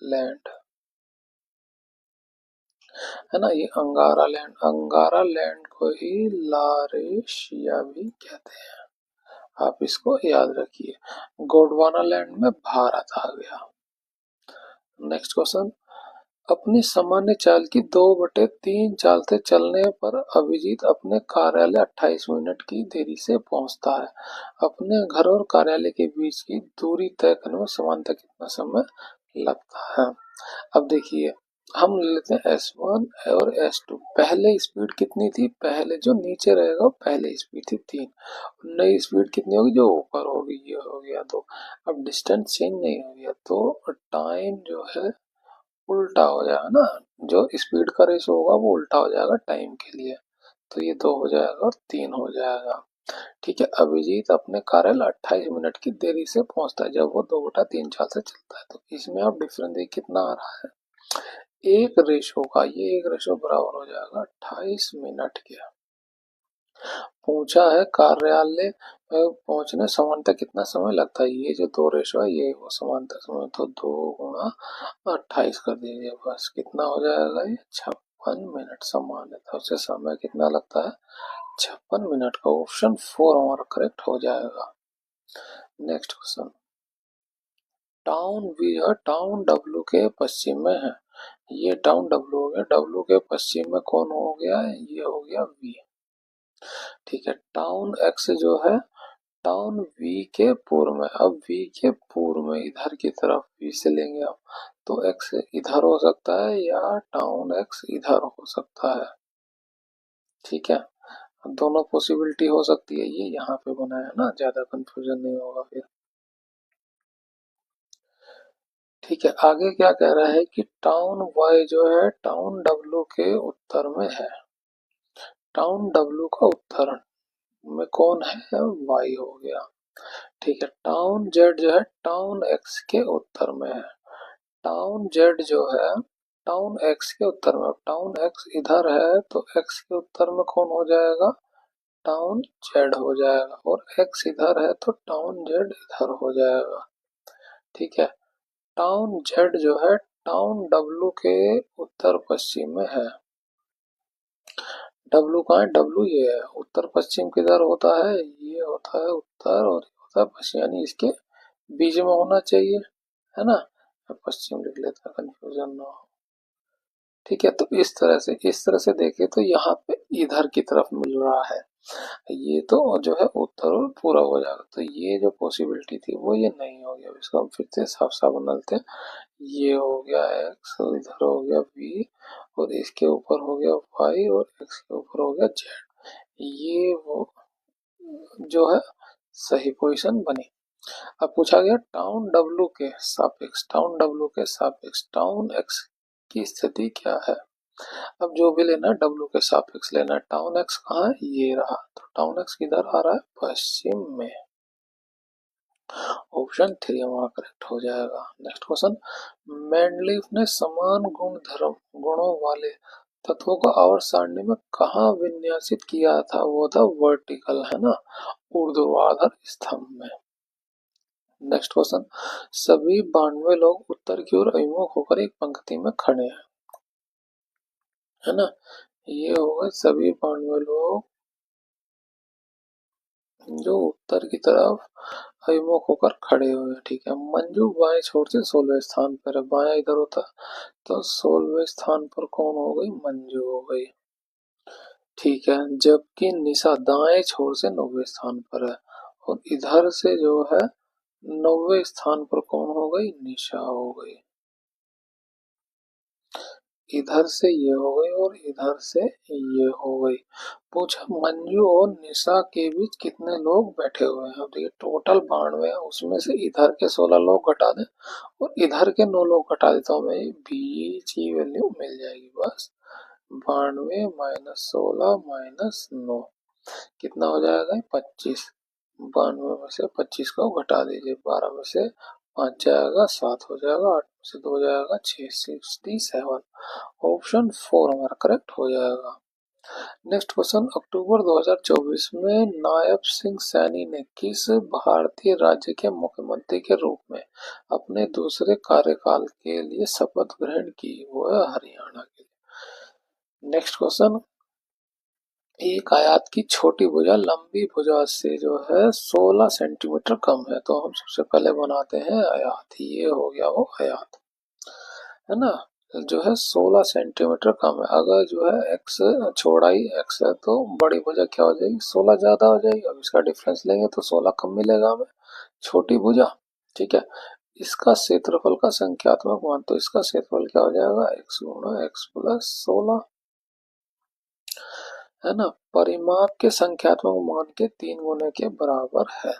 लैंड, है ना। ये अंगारा लैंड को ही लारेशिया भी कहते हैं, आप इसको याद रखिए। गोंडवाना लैंड में भारत आ गया। नेक्स्ट क्वेश्चन, अपनी सामान्य चाल की 2/3 चाल से चलने पर अभिजीत अपने कार्यालय 28 मिनट की देरी से पहुंचता है। अपने घर और कार्यालय के बीच की दूरी तय करने में सामान्यतः कितना समय लगता है? अब देखिए, हम लेते हैं S1 और S2। पहले स्पीड कितनी थी? पहले जो नीचे रहेगा वो पहले स्पीड थी 3, नई स्पीड कितनी होगी? जो ऊपर होगी, ये हो गया 2। अब डिस्टेंस चेंज नहीं हो गया तो टाइम जो है उल्टा हो जाएगा ना, जो स्पीड का रेशो होगा वो उल्टा हो जाएगा टाइम के लिए, तो ये 2 हो जाएगा और 3 हो जाएगा। ठीक है, अभिजीत अपने कार्यालय 28 मिनट की देरी से पहुंचता है जब वो 2/3 चाल से चलता है। तो इसमें आप डिफरेंस देखिए कितना आ रहा है, एक रेशो का, ये एक रेशो बराबर हो जाएगा 28 मिनट के। पूछा है कार्यालय पहुंचने सामान्यतः कितना समय लगता है, ये जो दो रेशो है ये वो सामान्यतः समय, तो 2 × 28 कर दीजिए, बस कितना हो जाएगा ये 56 मिनट। सामान्यतः उससे समय कितना लगता है? 56 मिनट का ऑप्शन 4 हमारा करेक्ट हो जाएगा। नेक्स्ट क्वेश्चन, टाउन वी है, टाउन डब्ल्यू के पश्चिम में है। ये टाउन डब्ल्यू हो गया, डब्ल्यू के पश्चिम में कौन हो गया है? ये हो गया वी। ठीक है, टाउन एक्स जो है टाउन वी के पूर्व में, अब वी के पूर्व में इधर की तरफ वी से लेंगे हम, तो एक्स इधर हो सकता है या टाउन एक्स इधर हो सकता है। ठीक है, दोनों पॉसिबिलिटी हो सकती है, ये यहाँ पे बनाया ना, ज्यादा कंफ्यूजन नहीं होगा फिर। ठीक है, आगे क्या कह रहा है कि टाउन वाई जो है टाउन डब्ल्यू के उत्तर में है। टाउन डब्ल्यू का उत्तर में कौन है? वाई हो गया। ठीक है, टाउन जेड जो है टाउन एक्स के उत्तर में है। टाउन जेड जो है टाउन एक्स के उत्तर में, टाउन एक्स इधर है तो एक्स के उत्तर में कौन हो जाएगा? टाउन जेड हो जाएगा, और एक्स इधर है तो टाउन जेड इधर हो जाएगा। ठीक है, टाउन जेड जो है टाउन डब्ल्यू के उत्तर पश्चिम में है। डब्ल्यू कहाँ है? डब्ल्यू ये है, उत्तर पश्चिम किधर होता है? ये होता है उत्तर और ये होता है पश्चिम, यानी इसके बीच में होना चाहिए, है ना। पश्चिम लिख लेता, कंफ्यूजन ना हो। ठीक है, तो इस तरह से देखे तो यहाँ पे इधर की तरफ मिल रहा है, ये तो जो है उत्तर और पूरा हो जाएगा, तो ये जो पॉसिबिलिटी थी वो ये नहीं हो गया। इसको हम फिर से साफ साफ बनाते हैं, ये हो गया एक्स और इधर हो गया वी और इसके ऊपर हो गया वाई और एक्स के ऊपर हो गया जेड, ये वो जो है सही पोजीशन बनी। अब पूछा गया टाउन डब्ल्यू के सापेक्ष, टाउन डब्ल्यू के सापेक्ष टाउन एक्स की स्थिति क्या है? अब जो भी लेना है डब्ल्यू के सापेक्ष लेना है। टाउन एक्स कहाँ है? ये रहा, तो टाउन एक्स किधर आ रहा है? पश्चिम में। ऑप्शन 3 हमारा करेक्ट हो जाएगा। नेक्स्ट क्वेश्चन, मेंडलीफ ने समान गुणों वाले तत्वों को आवर्त सारणी में कहाँ विन्यासित किया था? वो था वर्टिकल, है ना, ऊर्ध्वाधर स्तंभ में। नेक्स्ट क्वेश्चन, सभी 92 लोग उत्तर की ओर अभिमुख होकर एक पंक्ति में खड़े हैं, है ना। ये होगा सभी 92 लोग जो उत्तर की तरफ अभिमुख होकर खड़े हुए हैं। ठीक है, मंजू बाएं छोर से 16वें स्थान पर है, बाया इधर होता तो 16वें स्थान पर कौन हो गई? मंजू हो गई। ठीक है, जबकि निशा दाएं छोर से 9वें स्थान पर है, और इधर से जो है 9वें स्थान पर कौन हो गई? निशा हो गई। इधर से ये हो गई और इधर से ये हो गई। पूछा मंजू और निशा के बीच कितने लोग बैठे हुए हैं। अब देखिए टोटल 92 है, उसमें से इधर के 16 लोग घटा दें और इधर के 9 लोग घटा दें तो हमें बीच की वैल्यू मिल जाएगी बस। 92 माइनस 16 माइनस 9 कितना हो जाएगा? 25। 92 में से 25 को घटा दीजिए, 12 में से 5 जाएगा, 7 हो जाएगा, 8 में से 2 जाएगा, 6, 67। ऑप्शन 4 हमारा करेक्ट हो जाएगा। नेक्स्ट क्वेश्चन, अक्टूबर 2024 में नायब सिंह सैनी ने किस भारतीय राज्य के मुख्यमंत्री के रूप में अपने दूसरे कार्यकाल के लिए शपथ ग्रहण की? वो है हरियाणा के लिए। नेक्स्ट क्वेश्चन, एक आयत की छोटी भुजा लंबी भुजा से जो है 16 सेंटीमीटर कम है, तो हम सबसे पहले बनाते हैं आयत। ये हो गया वो आयत, है ना, जो है 16 सेंटीमीटर कम है। अगर जो है एक्स चौड़ाई एक्स है तो बड़ी भुजा क्या हो जाएगी? 16 ज्यादा हो जाएगी। अब इसका डिफरेंस लेंगे तो 16 कम मिलेगा हमें, छोटी भुजा। ठीक है, इसका क्षेत्रफल का संख्यात्मक मान, तो इसका क्षेत्रफल क्या हो जाएगा? एक्स गुणा एक्स प्लस 16, है ना। परिमाप के संख्यात्मक मान के 3 गुने के बराबर है।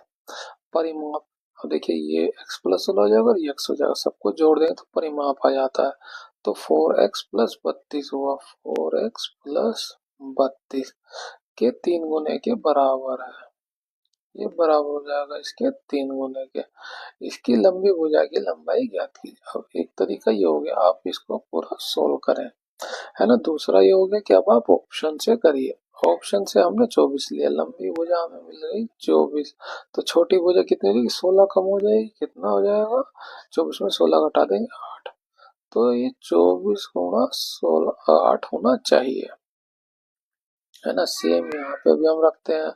परिमाप, अब देखिए ये x प्लस हो जाएगा और ये x हो जाएगा, सबको जोड़ देंगे तो परिमाप आ जाता है। तो 4x प्लस 32 हुआ, 4x प्लस 32 के 3 गुने के बराबर है। ये बराबर हो जाएगा इसके 3 गुने के। इसकी लंबी भुजा की लंबाई ज्ञात कीजिए। अब एक तरीका ये हो गया, आप इसको पूरा सोल्व करें, है ना। दूसरा ये हो गया कि अब आप ऑप्शन से करिए। ऑप्शन से हमने 24 लिया, लंबी भुजा हमें मिल गई 24, तो छोटी भुजा कितनी होगी? 16 कम हो जाएगी, कितना हो जाएगा? 24 में 16 घटा देंगे 8, तो ये 24 गुणा 16 8 होना चाहिए, है ना। सेम यहाँ पे भी हम रखते हैं,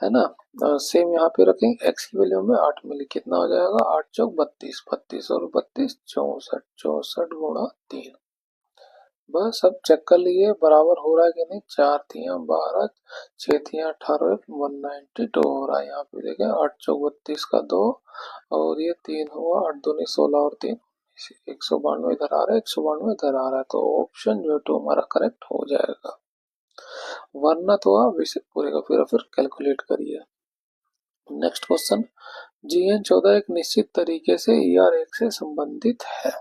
है ना। सेम यहाँ पे रखेंगे, x की वैल्यू में 8 मिली, कितना हो जाएगा? 8 चौक 32, 32 और 32 64, 64 गुणा 3। बस अब चेक कर लीजिए बराबर हो रहा है कि नहीं। 4 तियां 12, 6 तियां 18, 192 हो रहा है। यहाँ पे देखें 8 चौक 32 का 2 और ये 3 हुआ, 8 दूनी 16 और 3 192 इधर आ रहा है, 192 इधर आ रहा है, तो ऑप्शन जो 2 हमारा करेक्ट हो जाएगा। वरना तो आप इसे पूरे का पूरा फिर कैलकुलेट करिए। नेक्स्ट क्वेश्चन, GN14 एक निश्चित तरीके से ER1 से संबंधित है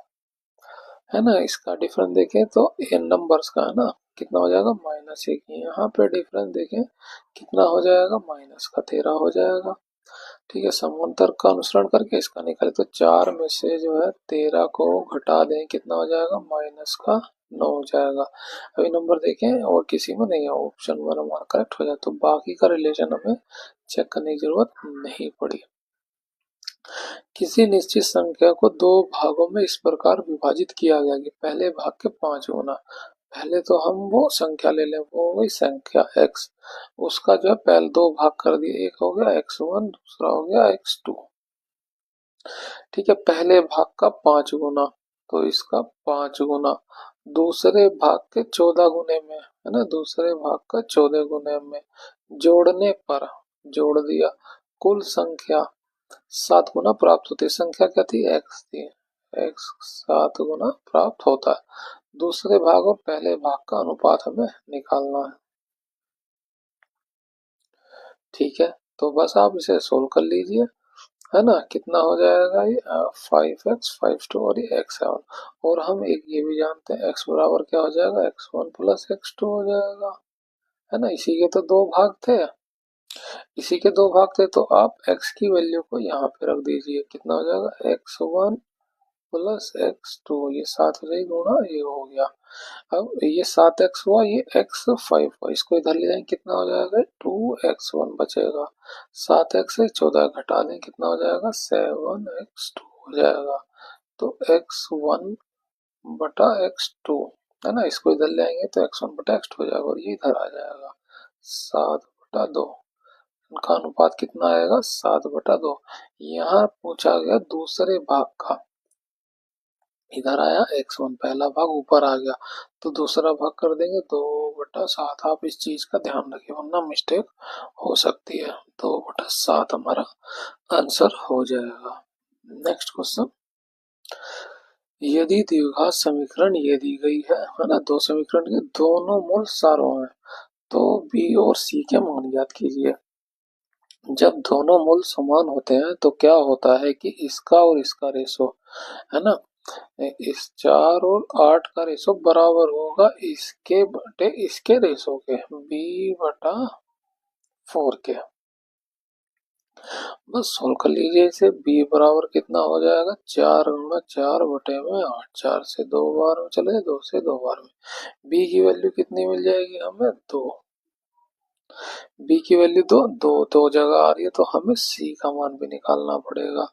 ना। इसका डिफरेंस देखें तो n नंबर्स का, है ना, कितना हो जाएगा? -1। यहाँ पे डिफरेंस देखें कितना हो जाएगा? -13 हो जाएगा। ठीक है, समांतर का अनुसरण करके इसका निकाले तो 4 में से जो है 13 को घटा दें, कितना हो जाएगा? -9 हो जाएगा। अभी नंबर देखें और किसी में नहीं है, ऑप्शन 1 हमारा करेक्ट हो जाए, तो बाकी का रिलेशन हमें चेक करने की जरूरत नहीं पड़ी। किसी निश्चित संख्या को दो भागों में इस प्रकार विभाजित किया गया कि पहले भाग के 5 गुना। पहले तो हम वो संख्या ले लें, वो हो गई संख्या x, उसका जो है पहले 2 भाग कर दिए, एक हो गया x1, दूसरा हो गया x2। ठीक है, पहले भाग का 5 गुना, तो इसका 5 गुना, दूसरे भाग के 14 गुने में, है ना, दूसरे भाग का 14 गुने में जोड़ने पर जोड़ दिया, कुल संख्या 7 गुना प्राप्त होती है। संख्या क्या थी? x थी, x 7 गुना प्राप्त होता है। दूसरे भाग और पहले भाग का अनुपात हमें निकालना है। ठीक है, तो बस आप इसे सोल्व कर लीजिए, है ना। कितना हो जाएगा? ये 5x 5 2 और ये x7, और हम एक ये भी जानते हैं x बराबर क्या हो जाएगा? x1 प्लस x2 हो जाएगा, है ना। इसी के तो दो भाग थे, इसी के दो भाग थे, तो आप x की वैल्यू को यहाँ पे रख दीजिए, कितना हो जाएगा? x1 प्लस x2, ये 7 हो जाएगी गुणा ये हो गया। अब ये 7x हुआ, ये x5 हुआ, इसको इधर ले जाएंगे, कितना हो जाएगा? 2x1 बचेगा। 7x से 14 घटा दें, कितना हो जाएगा? 7x2 हो जाएगा। तो x1 बटा x2, है ना, इसको इधर ले आएंगे तो x1 बटा x2 हो जाएगा और ये इधर आ जाएगा 7/2। इनका अनुपात कितना आएगा? 7/2। यहाँ पूछा गया दूसरे भाग का, इधर आया x1, पहला भाग ऊपर आ गया, तो दूसरा भाग कर देंगे 2/7। आप इस चीज का ध्यान रखिए वरना मिस्टेक हो सकती है। 2/7 हमारा आंसर हो जाएगा। नेक्स्ट क्वेश्चन, यदि द्विघात समीकरण ये दी गई है ना, दो समीकरण के दोनों मूल सारों हैं, तो बी और सी के मान ज्ञात कीजिए। जब दोनों मूल समान होते हैं तो क्या होता है कि इसका और इसका रेशो, है ना, इस 4 और 8 का रेशो बराबर होगा इसके बटे इसके रेशो के, b/4 के। बस सोल्व कर लीजिए इसे। b बराबर कितना हो जाएगा, 4 × 4 बटे में 8, 4 से 2 बार में चले, 2 से 2 बार में। b की वैल्यू कितनी मिल जाएगी हमें, 2। b की वैल्यू 2, 2 जगह आ रही है, तो हमें c का मान भी निकालना पड़ेगा।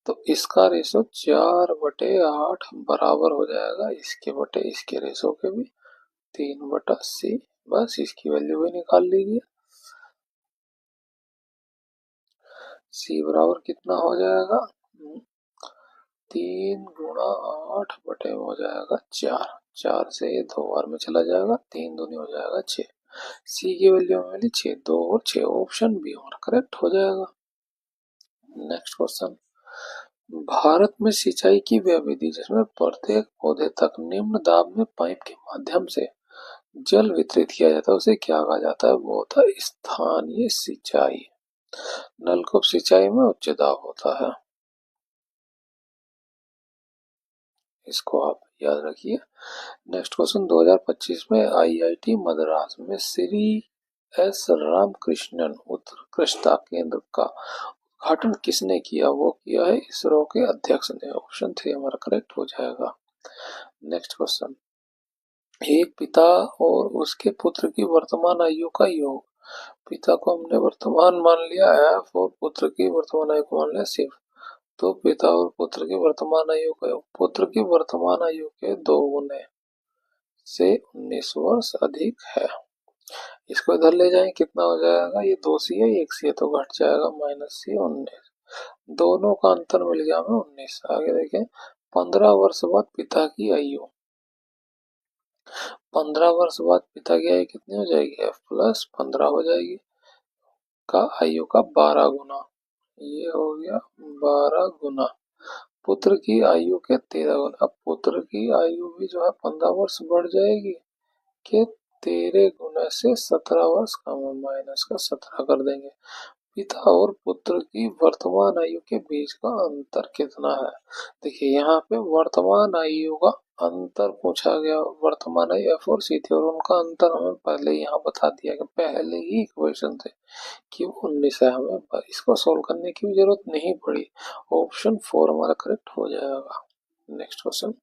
तो इसका रेशो 4/8 बराबर हो जाएगा इसके बटे इसके रेशो के भी, 3/c। बस इसकी वैल्यू भी निकाल लीजिए। c बराबर कितना हो जाएगा, 3 × 8 हो जाएगा 4, 4 से 2 बार में चला जाएगा, 3 दूनी हो जाएगा 6। c की वैल्यू हमें मिली 6, 2 और 6, ऑप्शन बी हमारा करेक्ट हो जाएगा। नेक्स्ट क्वेश्चन, भारत में सिंचाई की वह विधि जिसमें प्रत्येक पौधे तक निम्न दाब में पाइप के माध्यम से जल वितरित किया जाता है, उसे क्या कहा जाता है, वो होता है स्थानीय सिंचाई। नलकूप सिंचाई में उच्च दाब होता है, इसको आप याद रखिए। नेक्स्ट क्वेश्चन, 2025 में आईआईटी मद्रास में श्री एस रामकृष्णन उत्कृष्टता केंद्र का उद्घाटन किसने किया, वो किया है इसरो के अध्यक्ष ने, ऑप्शन 3 हमारा करेक्ट हो जाएगा। नेक्स्ट क्वेश्चन, एक पिता और उसके पुत्र की वर्तमान आयु का योग, पिता को हमने वर्तमान मान लिया एफ और पुत्र की वर्तमान आयु को मान लिया सिर्फ, तो पिता और पुत्र की वर्तमान आयु का योग, पुत्र की वर्तमान आयु के 2 गुने से 19 वर्ष अधिक है। इसको इधर ले जाएं, कितना हो जाएगा, ये 2c है, 1c है, तो घट जाएगा -c, 19। दोनों का अंतर मिल गया हमें 19। आगे देखें, 15 वर्ष बाद पिता की आयु, 15 वर्ष बाद पिता की आयु कितनी हो जाएगी, f + 15 हो जाएगी, का आयु का 12 गुना, ये हो गया 12 गुना। पुत्र की आयु के 13 गुना, अब पुत्र की आयु भी जो है 15 वर्ष बढ़ जाएगी, के 13 गुना से 17 वर्ष कम है, माइनस का 17 कर देंगे। पिता और पुत्र की वर्तमान आयु के बीच का अंतर कितना है, देखिए यहाँ पे वर्तमान आयु का अंतर पूछा गया, वर्तमान आयु f और c थी और उनका अंतर हमें पहले यहाँ बता दिया कि पहले ही इक्वेशन थे कि वो 19 है, हमें इसको सोल्व करने की भी जरूरत नहीं पड़ी, ऑप्शन 4 हमारा करेक्ट हो जाएगा। नेक्स्ट क्वेश्चन,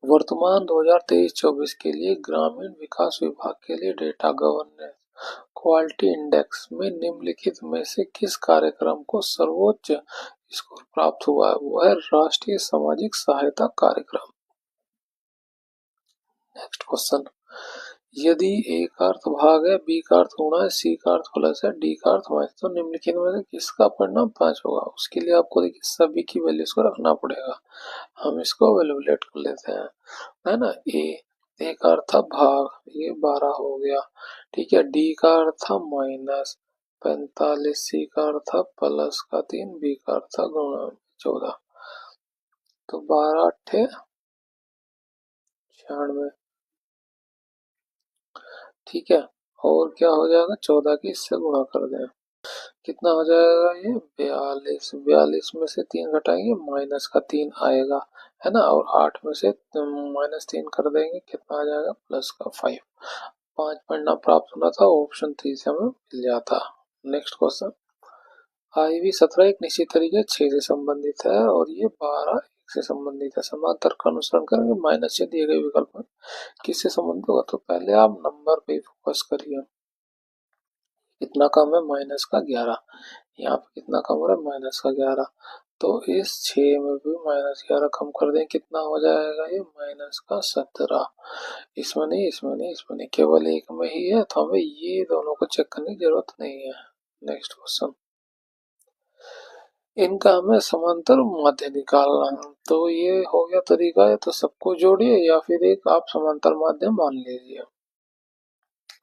वर्तमान 2023-24 के लिए ग्रामीण विकास विभाग के लिए डेटा गवर्नेंस क्वालिटी इंडेक्स में निम्नलिखित में से किस कार्यक्रम को सर्वोच्च स्कोर प्राप्त हुआ है, वो है राष्ट्रीय सामाजिक सहायता कार्यक्रम। नेक्स्ट क्वेश्चन, यदि ए का अर्थ भाग है, बी का अर्थ गुणा है, सी का अर्थ प्लस है, डी का अर्थ माइनस, तो निम्नलिखित में से किसका परिणाम 5 होगा, उसके लिए आपको देखिए सभी की वैल्यूज को रखना पड़ेगा। हम इसको वैल्यूलेट कर लेते हैं, है ना। ए का अर्थ था भाग, ये 12 हो गया, ठीक है। डी का अर्थ था -45, सी का अर्थ था +3, बी का अर्थ था गुणा 14, तो 12 8 96, ठीक है। और क्या हो जाएगा, 14 की इससे गुणा कर दें, कितना हो जाएगा, ये 42, 42 में से 3 घटाएंगे माइनस का 3 आएगा, है ना, और 8 में से -3 कर देंगे, कितना आ जाएगा, प्लस का 5। 5 परिणाम प्राप्त होना था, ऑप्शन 3 से हमें मिल जाता। नेक्स्ट क्वेश्चन, IV 17 एक निश्चित तरीके 6 से संबंधित है और ये 12 1 से संबंधित है, समान तर्क का अनुसरण करेंगे, माइनस से दिए गए विकल्प में किससे संबंधित होगा, तो पहले आप नंबर पे फोकस करिए। कितना कम है, -11, यहाँ पे कितना कम हो रहा है, -11, तो इस 6 में भी -11 कम कर दें, कितना हो जाएगा, ये -17। इसमें नहीं, इसमें नहीं, इसमें नहीं, केवल एक में ही है, तो हमें ये दोनों को चेक करने की जरूरत नहीं है। नेक्स्ट क्वेश्चन, इनका हमें समांतर माध्य निकालना है, तो ये हो गया तरीका, या तो सबको जोड़िए या फिर एक आप समांतर माध्य मान लीजिए,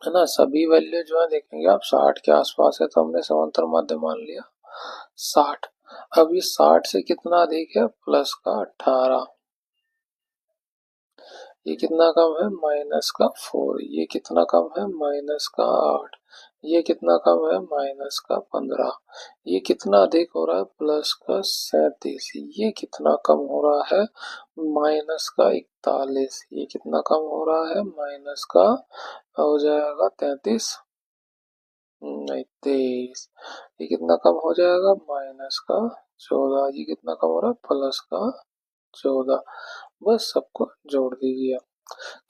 है ना। सभी वैल्यू जो है देखेंगे आप 60 के आसपास है, तो हमने समांतर माध्य मान लिया 60। अब ये 60 से कितना अधिक है, प्लस का 18। ये कितना कम है, माइनस का 4। ये कितना कम है, माइनस का 8। ये कितना कम है, माइनस का 15। ये कितना अधिक हो रहा है, प्लस का 37। ये कितना कम हो रहा है, माइनस का 41। ये कितना कम हो रहा है, माइनस का हो जाएगा 33, नहीं 23। ये कितना कम हो जाएगा, माइनस का 14। ये कितना कम हो रहा है, प्लस का 14। बस सबको जोड़ दीजिए।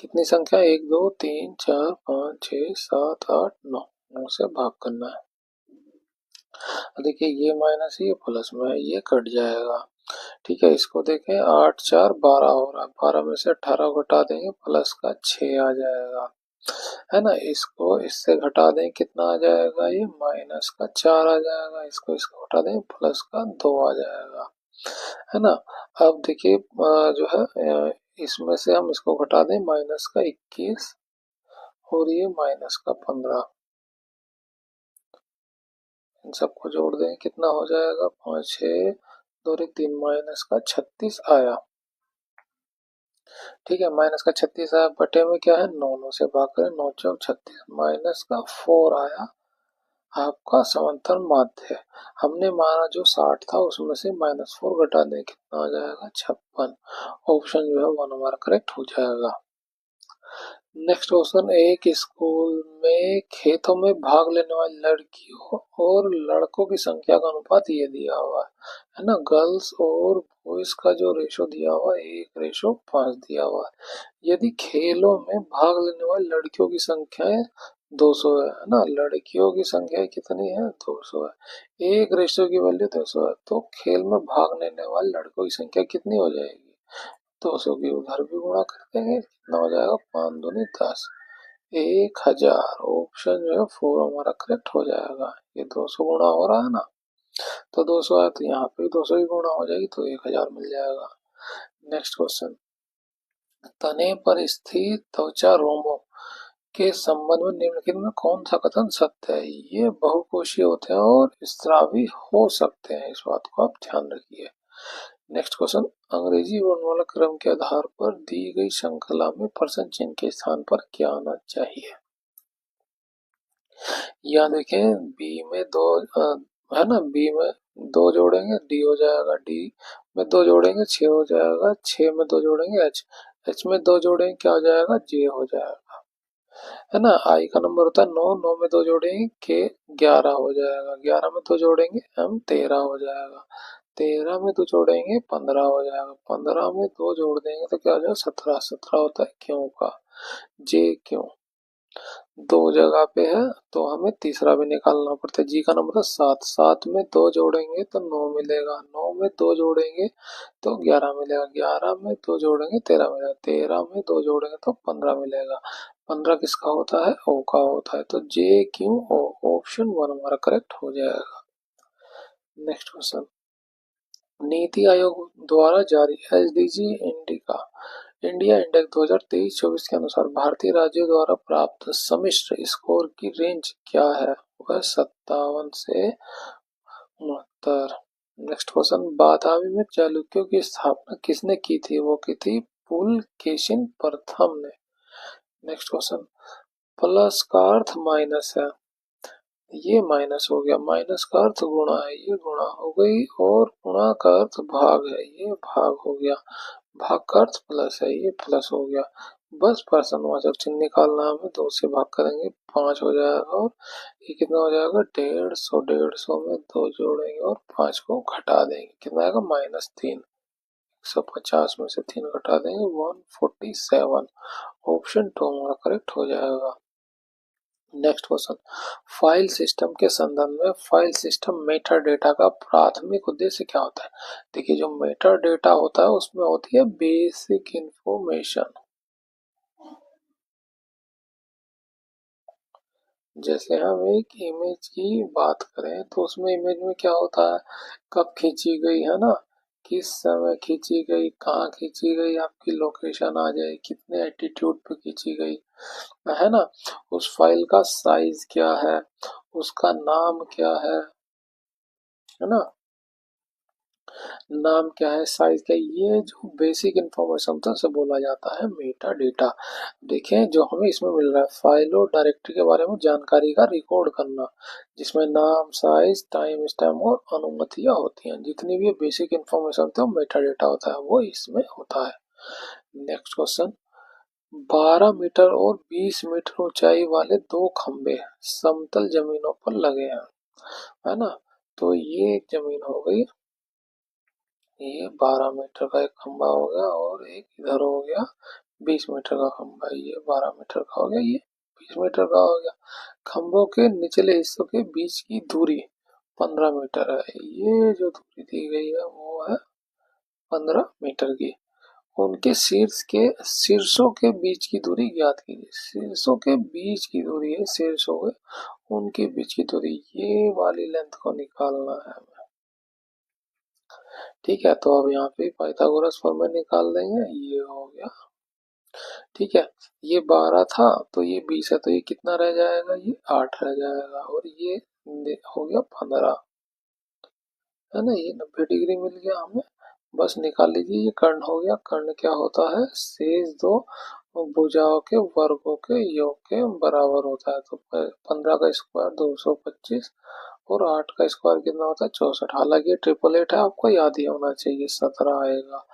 कितनी संख्या, 1 2 3 4 5 6 7 8 9। 9 से भाग करना है। देखिए ये माइनस ये प्लस में ये कट जाएगा। ठीक है, इसको देखें, 8 4 12 हो रहा है। 12 में से 18 घटा देंगे, प्लस का 6 आ जाएगा, है ना। इसको इससे घटा दें, कितना आ जाएगा, ये माइनस का 4 आ जाएगा। इसको इसको घटा दें, प्लस का 2 आ जाएगा, है ना। अब देखिए जो है इसमें से हम इसको घटा दें, माइनस का 21 और ये माइनस का 15। इन सबको जोड़ दें, कितना हो जाएगा, 5 6 2 1 3, माइनस का 36 आया। ठीक है, माइनस का 36 आया, बटे में क्या है, 9। 9 से भाग करें, 9 चौक 36, माइनस का 4 आया। आपका समांतर माध्य है। हमने माना जो 60 था उसमें से -4 घटा दें, कितना आ जाएगा, 56। ऑप्शन जो है 1 हमारा करेक्ट हो जाएगा। नेक्स्ट क्वेश्चन, एक स्कूल में खेतों में भाग लेने वाली लड़कियों और लड़कों की संख्या का अनुपात ये दिया हुआ है ना। गर्ल्स और बॉयज का जो रेशो दिया हुआ है 1:5 दिया हुआ है। यदि खेलों में भाग लेने वाली लड़कियों की संख्या 200 है ना, लड़कियों की संख्या कितनी है, 200 है। एक रेशो की वैल्यू 200 है, तो खेल में भाग लेने वाले लड़कों की संख्या कितनी हो जाएगी, 200 की उधर भी गुणा कर देंगे, कितना हो जाएगा, 5 दूनी 10, 1000। ऑप्शन जो है 4 हमारा करेक्ट हो जाएगा। ये 200 गुणा हो रहा है ना, तो 200 है, तो यहाँ पे 200 ही गुणा हो जाएगी, तो 1000 मिल जाएगा। नेक्स्ट क्वेश्चन, तने पर स्थित त्वचा रोमों के संबंध में निम्नलिखित में कौन सा कथन सत्य है। ये बहुकोशीय होते हैं और स्रावी हो सकते हैं, इस बात को आप ध्यान रखिए। नेक्स्ट क्वेश्चन, अंग्रेजी वर्णमाला क्रम के आधार पर दी गई श्रृंखला में प्रश्न चिन्ह के स्थान पर क्या आना चाहिए। यहाँ देखें, बी में दो है ना, बी में 2 जोड़ेंगे डी हो जाएगा, डी में 2 जोड़ेंगे 6 हो जाएगा, 6 में 2 जोड़ेंगे एच, एच में 2 जोड़ेंगे क्या हो जाएगा, जे हो जाएगा, है ना। आई का नंबर होता है 9, 9 में 2 जोड़ेंगे के 11 हो जाएगा, 11 में 2 जोड़ेंगे एम 13 हो जाएगा, 13 में 2 जोड़ेंगे 15 हो जाएगा, 15 में 2 जोड़ देंगे तो क्या हो जाएगा, 17, 17 होता है क्यों का, जे क्यों 2 जगह पे है, तो हमें तीसरा भी निकालना पड़ता है। जी का नंबर है 7, 7 में 2 जोड़ेंगे तो 9 मिलेगा, 9 में 2 जोड़ेंगे तो 11 मिलेगा, 11 में 2 जोड़ेंगे 13 मिलेगा, 13 में 2 जोड़ेंगे तो 15 मिलेगा। 15 किसका होता है, ओ का होता है, तो जे क्यू ओ, ऑप्शन 1 हमारा करेक्ट हो जाएगा। नेक्स्ट क्वेश्चन, नीति आयोग द्वारा जारी एसडीजी इंडिया इंडेक्स 2023-24 के अनुसार भारतीय राज्यों द्वारा प्राप्त सम्मिश्र स्कोर की रेंज क्या है, वह 57 से 69। नेक्स्ट क्वेश्चन, बादामी में चालुक्यों की स्थापना किसने की थी, वो की थी पुलकेशिन प्रथम ने। नेक्स्ट क्वेश्चन, प्लस का अर्थ माइनस है, ये माइनस हो गया, माइनस का अर्थ गुणा है, ये गुणा हो गई, और गुणा का अर्थ भाग है, ये भाग हो गया, भाग का अर्थ प्लस है, ये प्लस हो गया। बस पर्सनवाचक चिन्ह निकालना है हमें, 2 से भाग करेंगे 5 हो जाएगा, और ये कितना हो जाएगा, 150, 150 में 2 जोड़ेंगे और 5 को घटा देंगे, कितना आएगा, -3। 150 में से 3 घटा देंगे, 147। ऑप्शन 2 हमारा करेक्ट हो जाएगा। नेक्स्ट क्वेश्चन, फाइल सिस्टम के संदर्भ में फाइल सिस्टम मेटा डेटा का प्राथमिक उद्देश्य क्या होता है। देखिए, जो मेटा डेटा होता है उसमें होती है बेसिक इंफॉर्मेशन। जैसे हम एक इमेज की बात करें तो उसमें इमेज में क्या होता है, कब खींची गई, है ना, किस समय खींची गई, कहाँ खींची गई, आपकी लोकेशन आ जाए, कितने एटीट्यूड पे खींची गई, है ना। उस फाइल का साइज क्या है, उसका नाम क्या है ना। नाम क्या है, साइज क्या है, ये जो बेसिक इंफॉर्मेशन था से बोला जाता है मेटा डेटा। देखें जो हमें इसमें मिल रहा है, फाइल और डायरेक्टरी के बारे में जानकारी का रिकॉर्ड करना, जिसमें नाम, साइज, टाइम स्टैम्प और अनुमतियां होती हैं। जितनी भी बेसिक इंफॉर्मेशन थे वो मेटा डेटा होता है, वो इसमें होता है। नेक्स्ट क्वेश्चन, 12 मीटर और 20 मीटर ऊंचाई वाले दो खंबे समतल जमीनों पर लगे हैं, है ना। तो ये एक जमीन हो गई, ये 12 मीटर का एक खंबा हो गया, और एक इधर हो गया 20 मीटर का खंबा, ये 12 मीटर का हो गया, ये 20 मीटर का हो गया। खंभों के निचले हिस्सों के बीच की दूरी 15 मीटर है, ये जो दूरी दी गई है वो है 15 मीटर की। उनके शीर्षों के बीच की दूरी ज्ञात कीजिए। शीर्षों के बीच की दूरी है, शीर्षों के उनके बीच की दूरी, ये वाली लेंथ को निकालना है हमें। ठीक है, तो अब यहाँ पे पाइथागोरस फॉर्मूला निकाल देंगे, ये हो गया। ठीक है, ये 12 था तो ये 20 है, तो ये कितना रह जाएगा, ये 8 रह जाएगा, और ये हो गया 15, है ना। ये 90 डिग्री मिल गया हमें। बस निकाल लीजिए, ये कर्ण हो गया। कर्ण क्या होता है, शेष दो भुजाओं के वर्गों के योग के बराबर होता है। तो 15 का स्क्वायर 225, और 8 का स्क्वायर कितना होता है, 64। हालांकि ये ट्रिपल एट है, आपको याद ही होना चाहिए, 17 आएगा।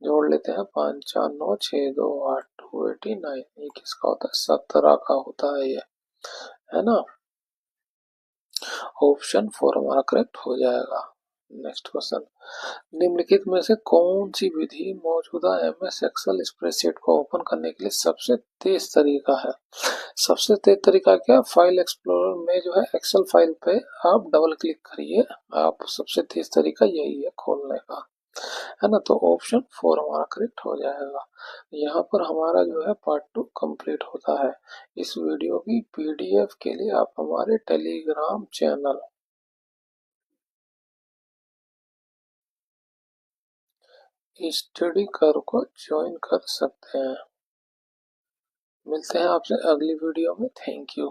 जोड़ लेते हैं, 5 4 9 6 2 8, 289। ये किसका होता है, 17 का होता है ये, है ना। ऑप्शन 4 हमारा करेक्ट हो जाएगा। नेक्स्ट क्वेश्चन, निम्नलिखित में से कौन सी विधि मौजूदा एमएस एक्सेल स्प्रेडशीट को ओपन करने के लिए सबसे तेज तरीका है। सबसे तेज तरीका क्या, फाइल एक्सप्लोरर में जो है एक्सेल फाइल पे आप डबल क्लिक करिए, आप सबसे तेज तरीका यही है खोलने का, है ना। तो ऑप्शन 4 हमारा करेक्ट हो जाएगा। यहाँ पर हमारा जो है पार्ट 2 कंप्लीट होता है। इस वीडियो की पीडीएफ के लिए आप हमारे टेलीग्राम चैनल स्टडी कर को ज्वाइन कर सकते हैं। मिलते हैं आपसे अगली वीडियो में। Thank you.